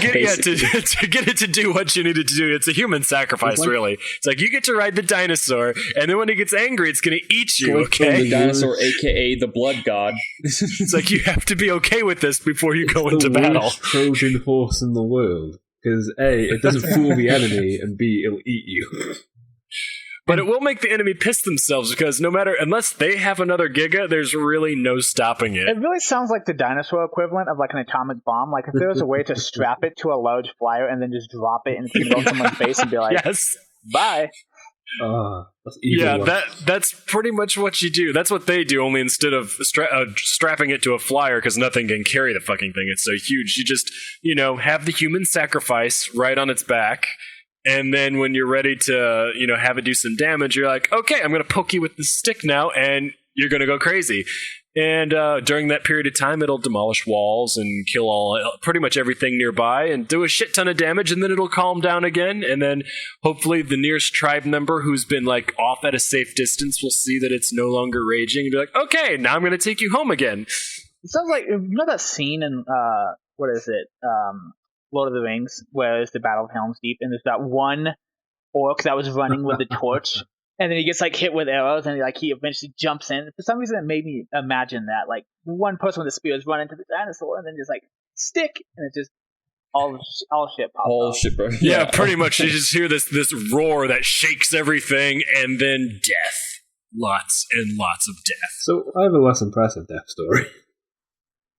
get it to do what you need it to do. It's a human sacrifice, really. It's like you get to ride the dinosaur, and then when it gets angry, it's going to eat you. Okay, the dinosaur, aka the blood god. It's like you have to be okay with this before you go into battle. It's the worst Trojan horse in the world because A, it doesn't fool the enemy, and B, it'll eat you. But it will make the enemy piss themselves because unless they have another Giga, there's really no stopping it. It really sounds like the dinosaur equivalent of like an atomic bomb. Like if there was a way to strap it to a large flyer and then just drop it and put on someone's face and be like, yes. Bye. That's evil. Yeah, that's pretty much what you do. That's what they do, only instead of strapping it to a flyer because nothing can carry the fucking thing. It's so huge. You just, have the human sacrifice right on its back. And then when you're ready to, have it do some damage, you're like, okay, I'm going to poke you with the stick now, and you're going to go crazy. And during that period of time, it'll demolish walls and kill pretty much everything nearby and do a shit ton of damage, and then it'll calm down again. And then hopefully the nearest tribe member who's been like off at a safe distance will see that it's no longer raging and be like, okay, now I'm going to take you home again. It sounds like, that scene in, what is it? Lord of the Rings, where it's the Battle of Helm's Deep, and there's that one orc that was running with the torch, and then he gets like hit with arrows, and he eventually jumps in. For some reason, it made me imagine that one person with a spear is running to the dinosaur, and then just stick, and it's just all shit pops off. Shit, bro. Yeah, pretty much. You just hear this roar that shakes everything, and then death, lots and lots of death. So I have a less impressive death story.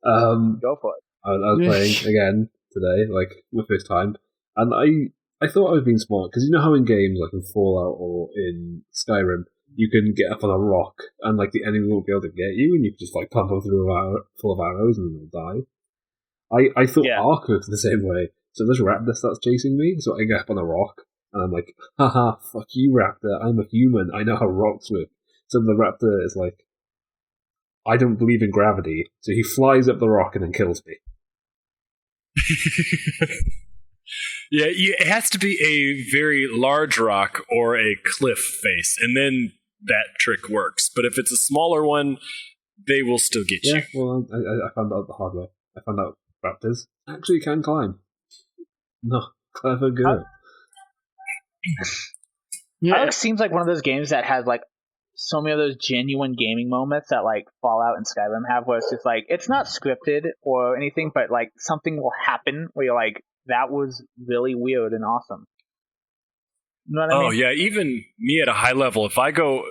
Go for it. I was playing again today, my first time, and I thought I was being smart, because you know how in games like in Fallout or in Skyrim you can get up on a rock and the enemy won't be able to get you, and you can just pump them full of arrows and they'll die. I thought Ark worked the same way. So this raptor starts chasing me, so I get up on a rock and I'm like, haha, fuck you raptor, I'm a human, I know how rocks work. So the raptor is like, I don't believe in gravity, so he flies up the rock and then kills me. Yeah, it has to be a very large rock or a cliff face, and then that trick works. But if it's a smaller one, they will still get you. Yeah, well, I found out the hard way. I found out raptors actually can climb. No, clever girl. It seems like one of those games that has so many of those genuine gaming moments that Fallout and Skyrim have, where it's just it's not scripted or anything, but something will happen where you're like, that was really weird and awesome. You know what I mean? Oh yeah, even me at a high level, if I go,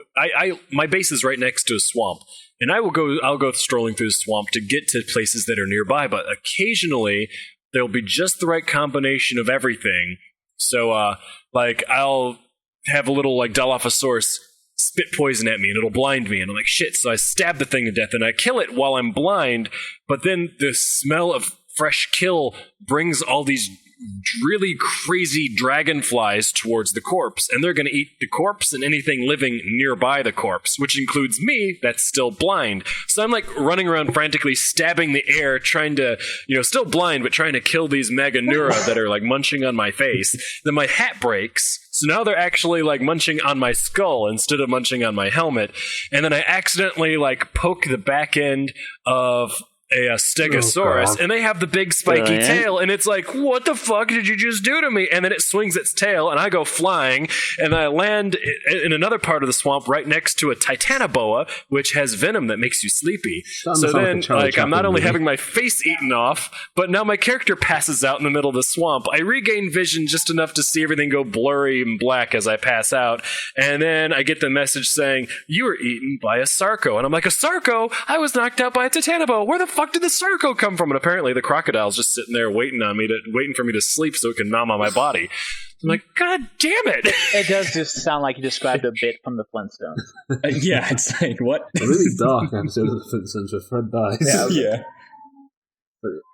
my base is right next to a swamp, and I'll go strolling through the swamp to get to places that are nearby, but occasionally there'll be just the right combination of everything. So I'll have a little Dilophosaurus spit poison at me and it'll blind me, and I'm like, shit, so I stab the thing to death and I kill it while I'm blind, but then the smell of fresh kill brings all these really crazy dragonflies towards the corpse, and they're going to eat the corpse and anything living nearby the corpse, which includes me that's still blind. So I'm like running around frantically stabbing the air, trying to, still blind, but trying to kill these Meganeura that are like munching on my face. Then my hat breaks, so now they're actually like munching on my skull instead of munching on my helmet. And then I accidentally like poke the back end of a Stegosaurus, and they have the big spiky tail, and it's like, what the fuck did you just do to me? And then it swings its tail, and I go flying, and I land in another part of the swamp right next to a Titanoboa, which has venom that makes you sleepy. So then, I'm not only having my face eaten off, but now my character passes out in the middle of the swamp. I regain vision just enough to see everything go blurry and black as I pass out, and then I get the message saying, you were eaten by a Sarco. And I'm like, a Sarco? I was knocked out by a Titanoboa. Where the fuck did the Sarco come from? And apparently the crocodile's just sitting there waiting for me to sleep so it can nom on my body. I'm like, God damn it! It does just sound like you described a bit from the Flintstones. Yeah, it's like, what? A really dark episode of the Flintstones where Fred dies. Yeah.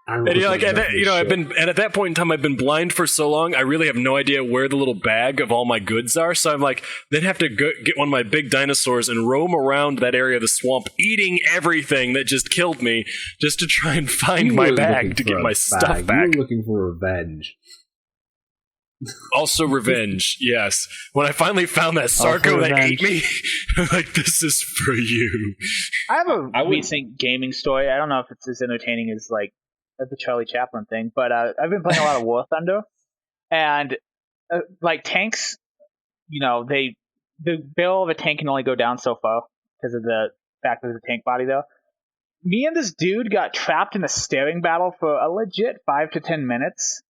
And at that point in time, I've been blind for so long, I really have no idea where the little bag of all my goods are. So I'm like, then have to get one of my big dinosaurs and roam around that area of the swamp, eating everything that just killed me, just to try and find my bag to get my stuff back. You were looking for revenge. Also revenge, yes. When I finally found that Sarco that ate me, I'm like, this is for you. I have a recent gaming story. I don't know if it's as entertaining as like the Charlie Chaplin thing, but I've been playing a lot of War Thunder, and like tanks, the barrel of a tank can only go down so far because of the fact that it's a tank body though. Me and this dude got trapped in a staring battle for a legit 5 to 10 minutes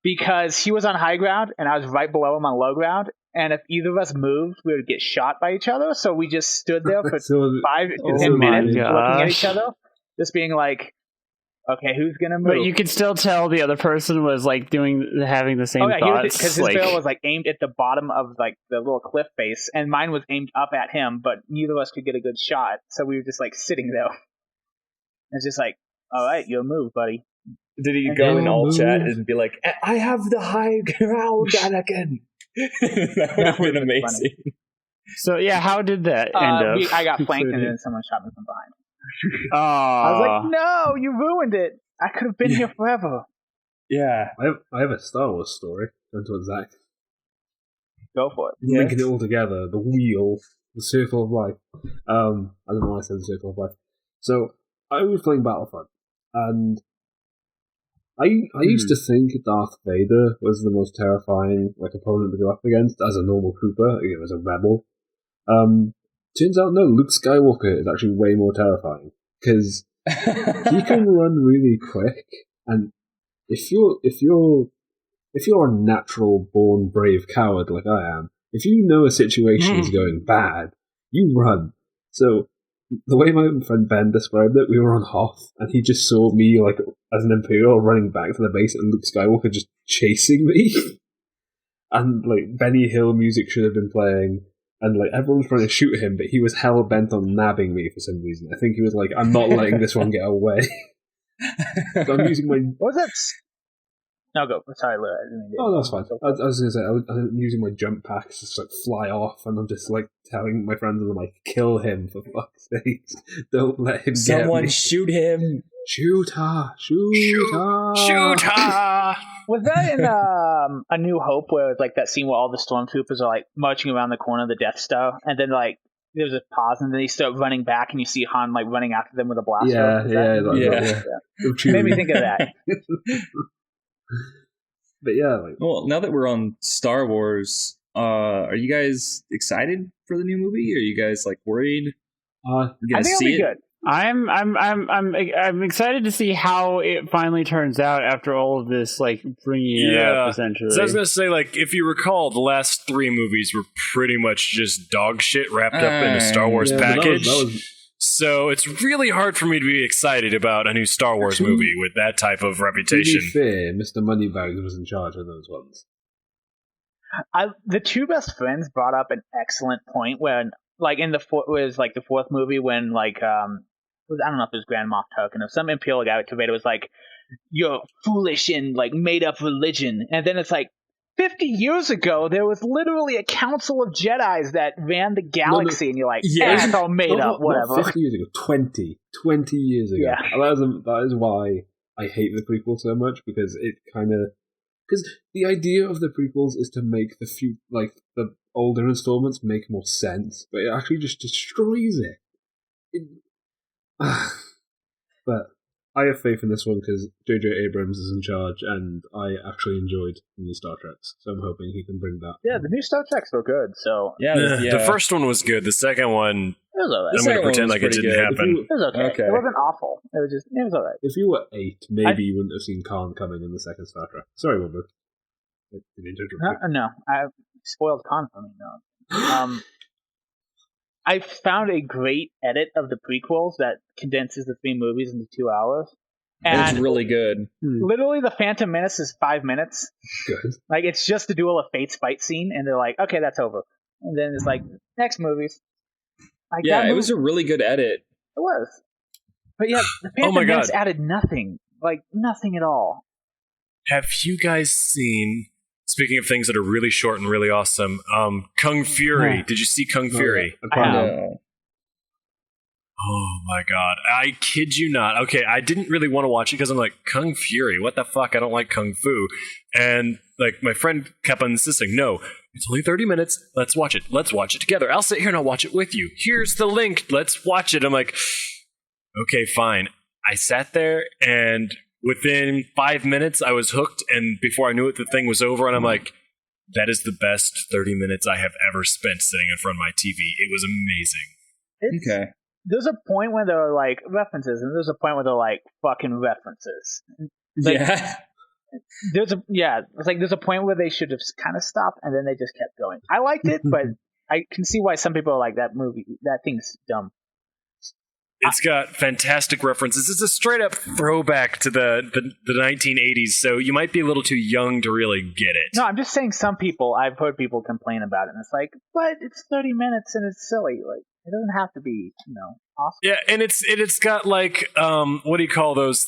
because he was on high ground and I was right below him on low ground, and if either of us moved, we would get shot by each other. So we just stood there for 5 to 10 minutes looking at each other, just being like, okay, who's gonna move? But you could still tell the other person was like having the same thoughts. Because his barrel was like aimed at the bottom of like the little cliff face, and mine was aimed up at him, but neither of us could get a good shot. So we were just like sitting there. It's just like, all right, your move, buddy. Did he go in all chat and be like, I have the high ground, Anakin? That would have been amazing. So yeah, how did that end up? I got flanked and then someone shot me from behind. I was like, no, you ruined it. I could have been here forever. Yeah. I have a Star Wars story. Don't want Zach. Go for it. Linking it all together. The wheel. The circle of life. I don't know why I said the circle of life. So, I was playing Battlefront. And I used to think Darth Vader was the most terrifying opponent to go up against as a normal trooper, as a rebel. Turns out, no, Luke Skywalker is actually way more terrifying, because he can run really quick, and if you're a natural born brave coward like I am, if you know a situation is going bad, you run. So the way my friend Ben described it, we were on Hoth, and he just saw me as an Imperial running back to the base, and Luke Skywalker just chasing me, and Benny Hill music should have been playing. And everyone was trying to shoot him, but he was hell bent on nabbing me for some reason. I think he was like, I'm not letting this one get away. So I'm using my... What was that? No, go. Sorry, Lou. Oh, that's fine. I was going to say, I'm using my jump packs to just fly off, and I'm just telling my friends, I'm like, kill him, for fuck's sake. Don't let him get me. Someone shoot him. Shoot her! Shoot her! Shoot her! Was that in A New Hope, where it's that scene where all the stormtroopers are marching around the corner of the Death Star, and then there's a pause, and then they start running back, and you see Han running after them with a blaster? Yeah. It made me think of that. But yeah, well, now that we're on Star Wars, are you guys excited for the new movie? Are you guys worried? I think it'll be good. I'm excited to see how it finally turns out after all of this, bringing it up, essentially. So I was going to say, if you recall, the last 3 movies were pretty much just dog shit wrapped up in a Star Wars package. So it's really hard for me to be excited about a new Star Wars movie with that type of reputation. To be fair, Mr. Moneybags was in charge of those ones. The two best friends brought up an excellent point when, in the fourth movie when, I don't know if it was Grand Moff Tarkin or some Imperial guy with Vader was like, your foolish and like made up religion. And then it's like 50 years ago, there was literally a council of Jedis that ran the galaxy, and you're like, yeah, it's all made up, whatever. Not 50 years ago, 20 years ago. Yeah. That is why I hate the prequel so much, because it kind of... Because the idea of the prequels is to make the older installments make more sense, but it actually just destroys it. But I have faith in this one because J.J. Abrams is in charge, and I actually enjoyed the new Star Treks, so I'm hoping he can bring that. Yeah, the new Star Treks were good, so... The first one was good. The second one, it was all right. I'm going to pretend like it didn't happen. It was okay. It wasn't awful. It was all right. If you were 8, maybe you wouldn't have seen Khan coming in the second Star Trek. Sorry, Wilbur. No, I spoiled Khan for me, no. I found a great edit of the prequels that condenses the 3 movies into 2 hours. And it's really good. Literally, the Phantom Menace is 5 minutes. Good. Like, it's just the Duel of Fates fight scene, and they're like, okay, that's over. And then it's like, next movies. It was a really good edit. It was. But yeah, the Phantom Menace added nothing. Like, nothing at all. Have you guys seen, speaking of things that are really short and really awesome, Kung Fury? Yeah. Did you see Kung Fury? I have. Oh my god. I kid you not. Okay, I didn't really want to watch it because I'm like, Kung Fury? What the fuck? I don't like Kung Fu. And like my friend kept on insisting, no, it's only 30 minutes. Let's watch it. Let's watch it together. I'll sit here and I'll watch it with you. Here's the link. Let's watch it. I'm like, okay, fine. I sat there and within 5 minutes I was hooked, and before I knew it, the thing was over, and I'm like, that is the best 30 minutes I have ever spent sitting in front of my TV. It was amazing. Okay. There's a point where there are like references, and there's a point where they're like fucking references. Like, there's a point where they should have kind of stopped, and then they just kept going. I liked it, but I can see why some people are like, that thing's dumb. It's got fantastic references. It's a straight up throwback to the 1980s, so you might be a little too young to really get it. No, I'm just saying I've heard people complain about it, and it's like, but it's 30 minutes and it's silly. Like, it doesn't have to be, awesome. Yeah, and it's got like what do you call those?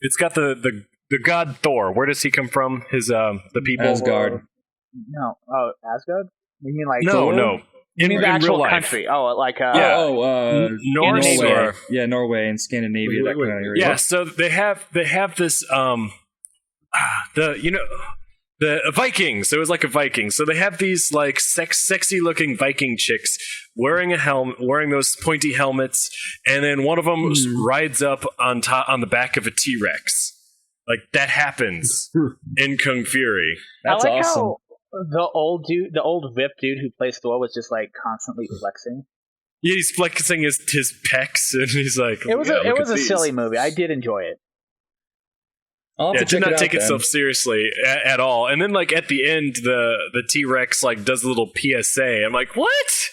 It's got the god Thor. Where does he come from? His the people Asgard. Asgard? You mean like no. You mean the actual real country? Oh, like Norway. Norway and Scandinavia. That kind of area. Yeah, so they have this the Vikings. So it was like a Viking. So they have these like sexy looking Viking chicks wearing a helmet, wearing those pointy helmets, and then one of them rides up on the back of a T-Rex. Like that happens in Kung Fury. That's I like awesome. How the old VIP dude who plays Thor was just like constantly flexing. Yeah, he's flexing his pecs, and he's like, it was a silly movie. I did enjoy it. It did not take itself seriously at all. And then, like at the end, the T-Rex like does a little PSA. I'm like, what?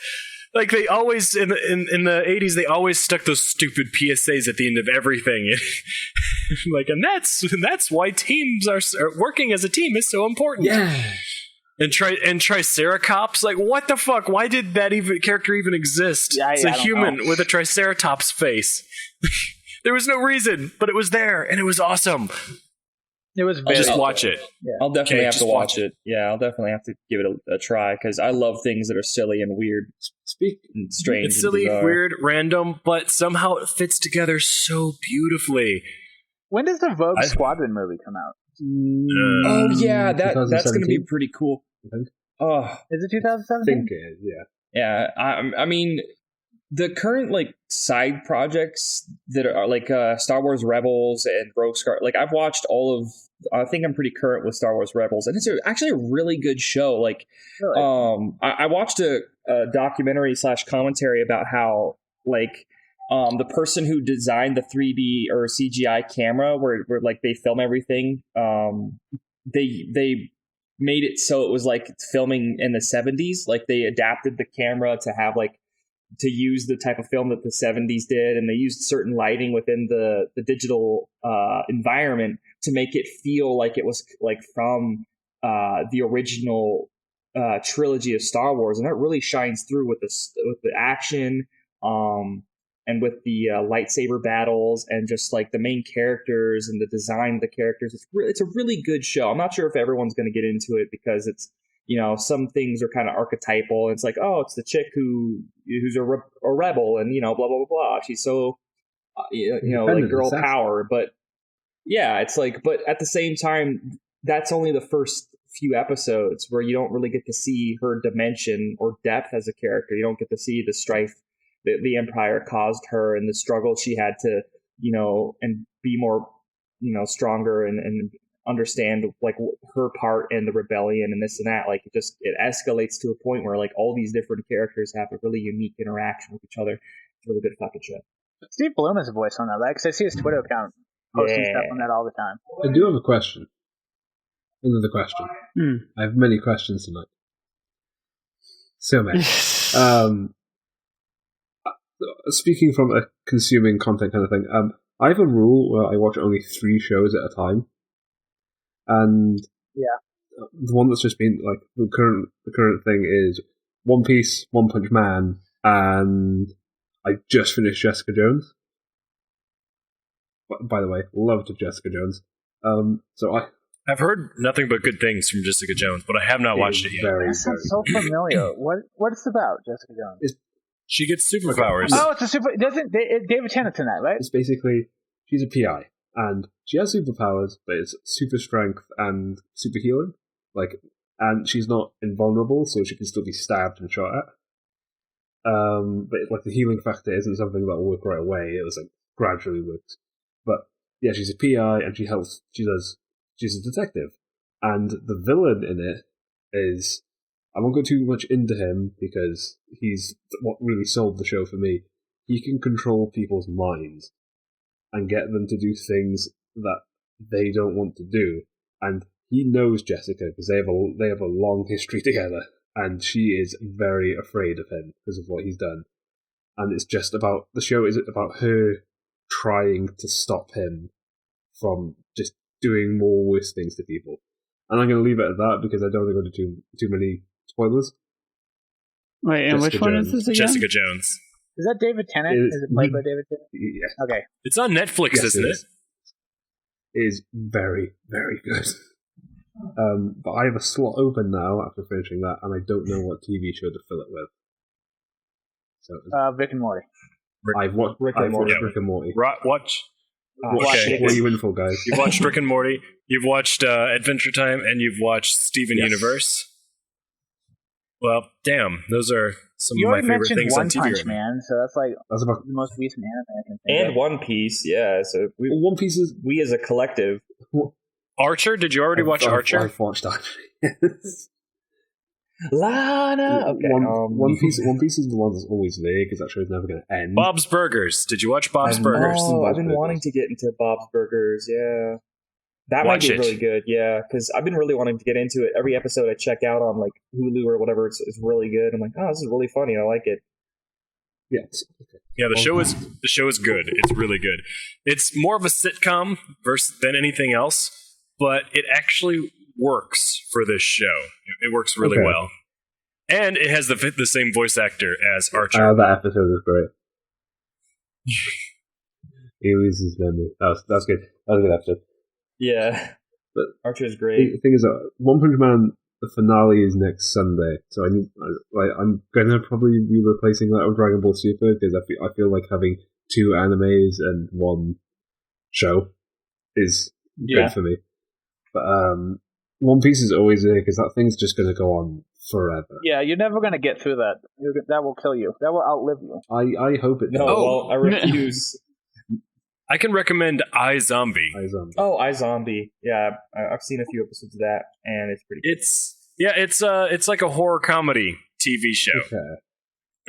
Like they always in the 80s, they always stuck those stupid PSAs at the end of everything. Like, and that's why teams are working as a team is so important. Yeah. And Triceratops, like what the fuck? Why did that character even exist? It's a human with a Triceratops face. There was no reason, but it was there, and it was awesome. It was. I'll just watch it. Yeah. I'll definitely have to watch it. Yeah, I'll definitely have to give it a try because I love things that are silly and weird, and strange. It's silly, and weird, random, but somehow it fits together so beautifully. When does the Rogue Squadron movie come out? Oh yeah, that's going to be pretty cool. Oh, is it 2017? I think it is, yeah. Yeah, I mean, the current like side projects that are like Star Wars Rebels and Rogue Squadron. Like I've watched all of. I think I'm pretty current with Star Wars Rebels, and it's actually a really good show. Like, really? I watched a documentary / commentary about how like. The person who designed the 3D or CGI camera where like they film everything, they made it so it was like filming in the 70s. Like they adapted the camera to have like to use the type of film that the 70s did, and they used certain lighting within the digital environment to make it feel like it was like from the original trilogy of Star Wars, and that really shines through with the action. and with the lightsaber battles and just like the main characters and the design of the characters. It's a really good show. I'm not sure if everyone's going to get into it because it's, some things are kind of archetypal. It's like, oh, it's the chick who's a rebel and, blah, blah, blah, blah. She's so, like girl power. But yeah, it's like, but at the same time, that's only the first few episodes where you don't really get to see her dimension or depth as a character. You don't get to see the strife that the Empire caused her and the struggle she had to, and be more, stronger and understand like her part in the rebellion and this and that. Like it escalates to a point where like all these different characters have a really unique interaction with each other. It's a really good fucking show. Steve Bloom has a voice on that, right? Because I see his Twitter account posting stuff on that all the time. I do have a question. Another question. I have many questions tonight. So many. Speaking from a consuming content kind of thing, I have a rule where I watch only 3 shows at a time. And the one that's just been like the current thing is One Piece, One Punch Man, and I just finished Jessica Jones. By the way, loved Jessica Jones. I've heard nothing but good things from Jessica Jones, but I have not watched it yet. That sounds so familiar. What's it about, Jessica Jones? She gets superpowers. Oh, it's a super. Doesn't David Tennant's in that, right? It's basically she's a PI and she has superpowers, but it's super strength and super healing. And she's not invulnerable, so she can still be stabbed and shot at. But like the healing factor isn't something that will work right away. It was like gradually works. But yeah, she's a PI and she helps. She's a detective, and the villain in it is. I won't go too much into him because he's what really sold the show for me. He can control people's minds and get them to do things that they don't want to do. And he knows Jessica because they have a long history together, and she is very afraid of him because of what he's done. And it's just about the show is about her trying to stop him from just doing more worse things to people. And I'm going to leave it at that because I don't want to go into too many spoilers. Wait, and which one is this again? Jessica Jones. Is that David Tennant? Is it played by David Tennant? Yeah. Okay. It's on Netflix, yes, isn't it? It is very, very good. But I have a slot open now after finishing that, and I don't know what TV show to fill it with. So, Rick and Morty. I've watched Rick and Morty. Watch. Okay. What are you in for, guys? You've watched Rick and Morty, you've watched Adventure Time, and you've watched Steven Universe. Well, damn, those are some of my favorite things on TV. One Punch Man, so that's about the most recent anime I can think of. And One Piece, yeah. So One Piece is we as a collective. Archer? Did you already watch Archer? I've watched Archer. Lana. Okay. One Piece is the one that's always there because that show's never going to end. Bob's Burgers. Did you watch Bob's Burgers? Oh, I've been wanting to get into Bob's Burgers. Yeah, that might be really good. Yeah, because I've been really wanting to get into it. Every episode I check out on like Hulu or whatever, it's really good. I'm like, oh, this is really funny. I like it. Yes. Yeah, the show is good. It's really good. It's more of a sitcom than anything else, but it actually works for this show. It works really well. And it has the same voice actor as Archer. That episode is great. He loses memory. That's good. That was a good episode. Yeah. But Archer's great. The thing is, One Punch Man, the finale is next Sunday, so I'm going to probably be replacing that with Dragon Ball Super because I feel like having 2 animes and 1 show is good for me. But One Piece is always there because that thing's just going to go on forever. Yeah, you're never going to get through that. That will kill you. That will outlive you. I hope it does. No, well, I refuse. I can recommend iZombie. Oh, iZombie. Yeah, I've seen a few episodes of that, and it's pretty good. It's like a horror comedy TV show. Okay.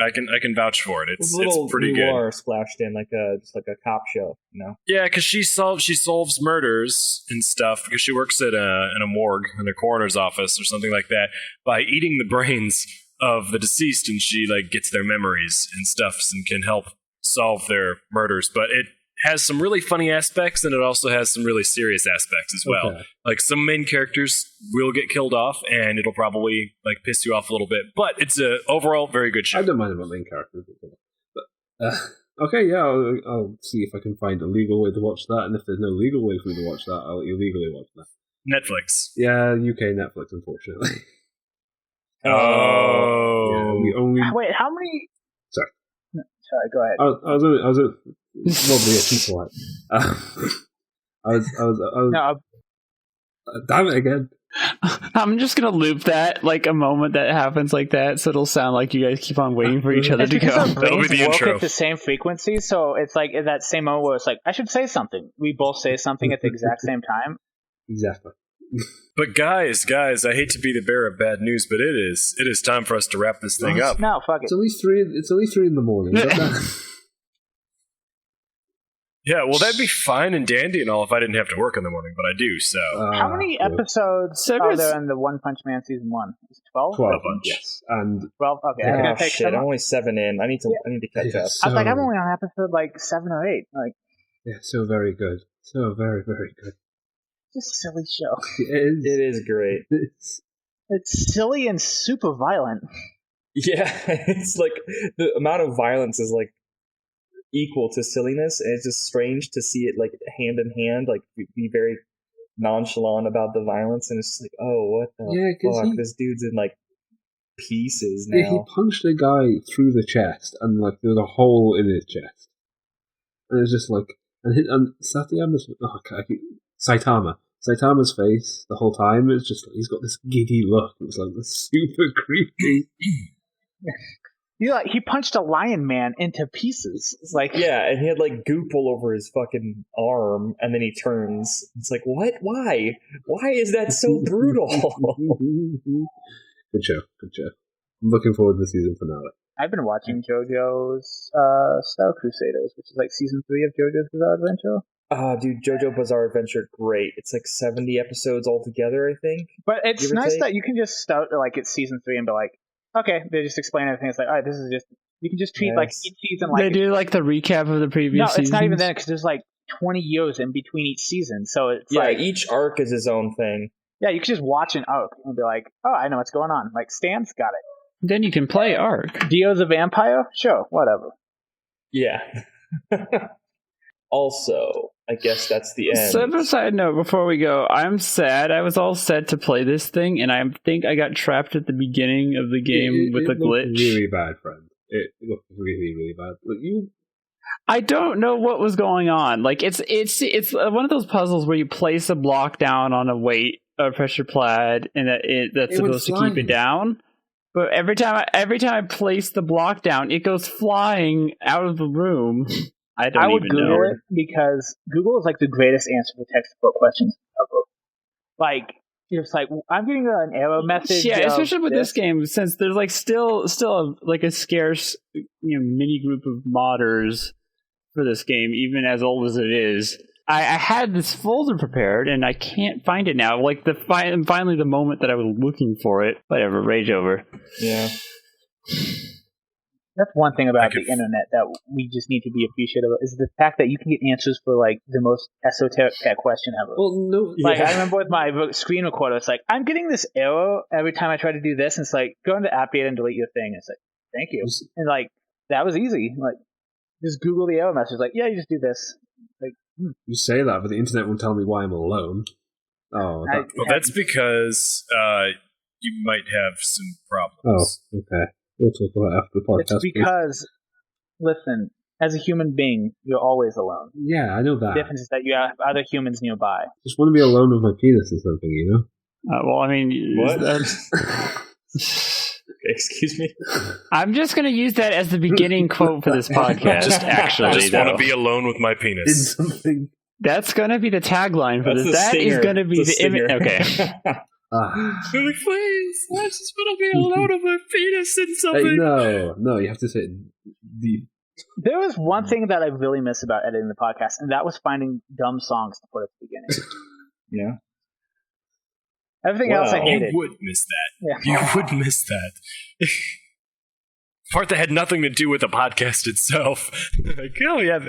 I can vouch for it. It's pretty noir good. Splashed in just like a cop show, you know. Yeah, because she solves murders and stuff because she works at in a morgue in a coroner's office or something like that by eating the brains of the deceased, and she like gets their memories and stuff and can help solve their murders. But it has some really funny aspects, and it also has some really serious aspects as well. Okay. Like some main characters will get killed off, and it'll probably like piss you off a little bit. But it's a overall very good show. I don't mind about main characters, but Okay, yeah, I'll see if I can find a legal way to watch that, and if there's no legal way for me to watch that, I'll illegally watch that. Netflix. Yeah, UK Netflix, unfortunately. Oh. Yeah, we only... Wait, how many... Sorry. No, sorry, go ahead. I was probably a cheap one. I was No, damn it again. I'm just gonna loop that, like a moment that happens like that, so it'll sound like you guys keep on waiting for each other it's to because go. our That'll be brains the work intro. at the same frequency, so it's like in that same moment where it's like, I should say something. We both say something at the exact same time. Exactly. But guys, I hate to be the bearer of bad news, but it is time for us to wrap this thing up. No, fuck it. It's at least 3 in the morning. Yeah, well, that'd be fine and dandy and all if I didn't have to work in the morning, but I do, so. How many episodes are there in the One Punch Man season 1? Is it 12? 12, yes. And 12? Okay. Yeah. I'm gonna Oh take shit! some. I'm only 7 in. I need to catch up. I was like, I'm only on episode like 7 or 8. Like, yeah, so very good. So very, very good. it's a silly show. It is great. It's silly and super violent. Yeah, it's like the amount of violence is like equal to silliness, and it's just strange to see it like hand in hand, like be very nonchalant about the violence, and it's just like, oh, what the fuck? This dude's in like pieces now. Yeah, he punched a guy through the chest, and like there was a hole in his chest, and it was just like, and Saitama's face the whole time is just like, he's got this giddy look. It's like super creepy. He punched a lion man into pieces. It's like, Yeah, and he had like goop all over his fucking arm, and then he turns. It's like, what? Why? Why is that so brutal? Good show. I'm looking forward to the season finale. I've been watching JoJo's Star Crusaders, which is like season 3 of JoJo's Bizarre Adventure. Dude, JoJo Bizarre Adventure, great. It's like 70 episodes altogether, I think. But it's Give or nice take. that you can just start like it's season 3 and be like, okay, they just explain everything. It's like, all right, this is just, you can just treat like each season like. They do like the recap of the previous No, seasons. it's not even that, because there's like 20 years in between each season. So it's Yeah, each arc is his own thing. yeah, you can just watch an arc and be like, oh, I know what's going on. Like, Stan's got it. Then you can play Arc. Dio's a vampire? Sure, whatever. Yeah. Also, I guess that's the end. So, on a side note, before we go, I'm sad. I was all set to play this thing, and I think I got trapped at the beginning of the game with a glitch. Looked really bad, friend. It looked really, really bad. But I don't know what was going on. Like it's one of those puzzles where you place a block down on a weight or pressure pad, and that's supposed to keep it down. But every time I place the block down, it goes flying out of the room. I would Google it because Google is like the greatest answer for textbook questions ever. Like, it's like, I'm getting an error message. Yeah, especially with this game, since there's like still a scarce mini group of modders for this game, even as old as it is. I had this folder prepared, and I can't find it now. Like finally the moment that I was looking for it. Whatever, rage over. Yeah. That's one thing about the internet that we just need to be appreciative of, is the fact that you can get answers for like the most esoteric question ever. well, no, Like, I remember with my screen recorder, it's like, I'm getting this error every time I try to do this, and it's like, go into app data and delete your thing. It's like, thank you. And like, that was easy. Like, just Google the error message. Like, yeah, you just do this. Like, you say that, but the internet won't tell me why I'm alone. Oh, well, that's because you might have some problems. Oh, okay. We'll talk about it after the podcast. It's because, listen, as a human being, you're always alone. Yeah, I know that. The difference is that you have other humans nearby. Just want to be alone with my penis or something, you know? Well, I mean, What? Excuse me? I'm just going to use that as the beginning quote for this podcast. I just want to be alone with my Did penis. something. That's going to be the tagline for That's this. the That stinger. is going to be The the image. stinger. Okay. Please, I just want to be alone with my penis and something. No, you have to say the. There was one thing that I really miss about editing the podcast, and that was finding dumb songs to put at the beginning. Yeah. Everything else I Wow. hated. You would miss that. Yeah. You would miss that. Part that had nothing to do with the podcast itself. Like, oh yeah.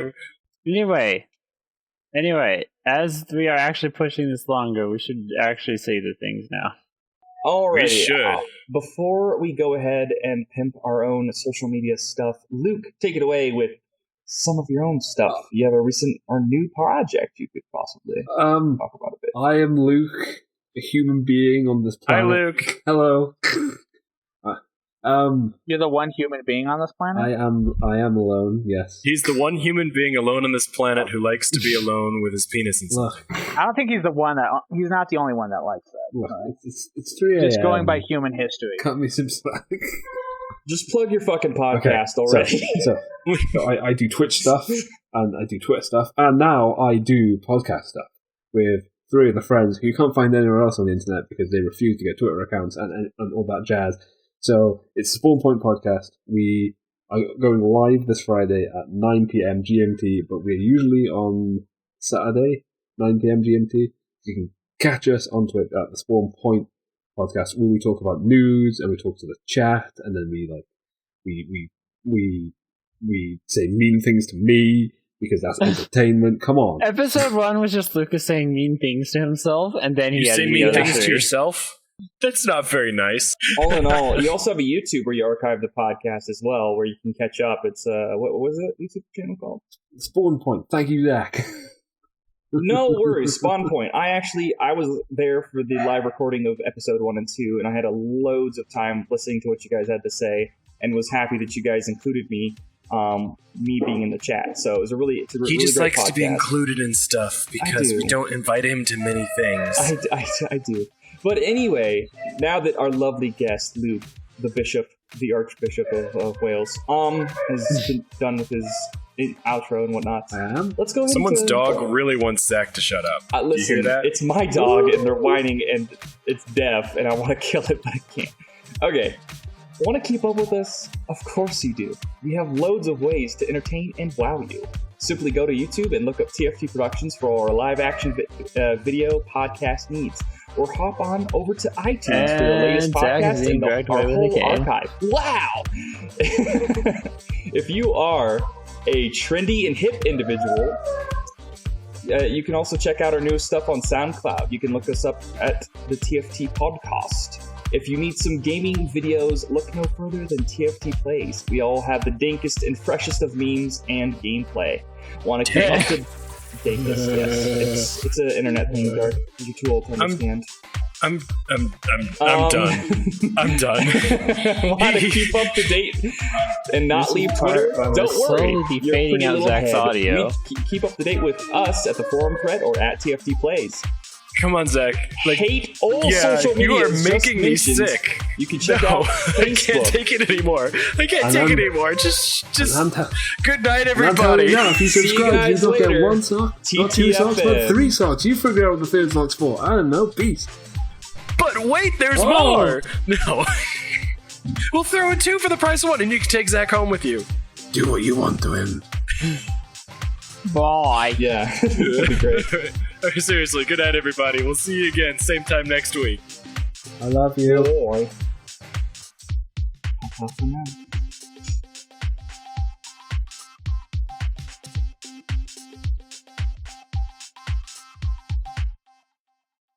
Anyway, as we are actually pushing this longer, we should actually say the things now. Alrighty. We should. Before we go ahead and pimp our own social media stuff, Luke, take it away with some of your own stuff. You have a recent or new project you could possibly talk about a bit. I am Luke, a human being on this planet. Hi, Luke. Hello. You're the one human being on this planet? I am alone, yes. He's the one human being alone on this planet who likes to be alone with his penis and stuff. I don't think he's he's not the only one that likes that. Look, it's 3 a.m. Just going by human history. Cut me some slack. Just plug your fucking podcast already. So I do Twitch stuff, and I do Twitter stuff, and now I do podcast stuff with 3 of the friends who you can't find anywhere else on the internet because they refuse to get Twitter accounts and all that jazz. So it's Spawn Point Podcast. We are going live this Friday at 9 p.m. GMT, but we're usually on Saturday, 9 p.m. GMT. You can catch us on Twitter at the Spawn Point Podcast, where we talk about news and we talk to the chat, and then we say mean things to me because that's entertainment. Come on. Episode 1 was just Lucas saying mean things to himself, and then You say mean things to yourself? That's not very nice. All in all, you also have a YouTube where you archive the podcast as well, where you can catch up. It's what was it? YouTube channel called? Spawn Point. Thank you, Zach. No worries, Spawn Point. I was there for the live recording of episode 1 and 2, and I had loads of time listening to what you guys had to say, and was happy that you guys included me being in the chat. So it was it's a really He just great likes podcast. to be included in stuff because we don't invite him to many things. I do. But anyway, now that our lovely guest, Luke, the Archbishop of Wales, has been done with his outro and whatnot, let's go ahead. Someone's dog really wants Zach to shut up. Listen, you hear that? It's my dog, and they're whining, and it's deaf, and I want to kill it, but I can't. Okay. Want to keep up with us? Of course you do. We have loads of ways to entertain and wow you. Simply go to YouTube and look up TFT Productions for our live-action video podcast needs. Or hop on over to iTunes for the latest podcast and our whole archive. Wow! If you are a trendy and hip individual, you can also check out our newest stuff on SoundCloud. You can look us up at the TFT Podcast. If you need some gaming videos, look no further than TFT Plays. We all have the dankest and freshest of memes and gameplay. Want to keep up to dankest? Yes, it's an internet thing, Dark. You're too old to understand. I'm done. I'm done. Want to keep up to date and not leave Twitter? Don't worry. Be fading out Zach's audio. Keep up to date with us at the forum thread or at TFT Plays. Come on, Zach. Hate all social media. You are making me sick. You can check out Facebook. I can't take it anymore. Just good night, everybody. If you subscribe, you don't get 1 sock, not 2 socks, but 3 socks. You figure out what the 3rd sock's for. I don't know. Peace. But wait, there's more. No. We'll throw in 2 for the price of 1, and you can take Zach home with you. Do what you want to him. Bye. Yeah, that'd be great. Seriously, good night, everybody. We'll see you again, same time next week. I love you. Bye. For now.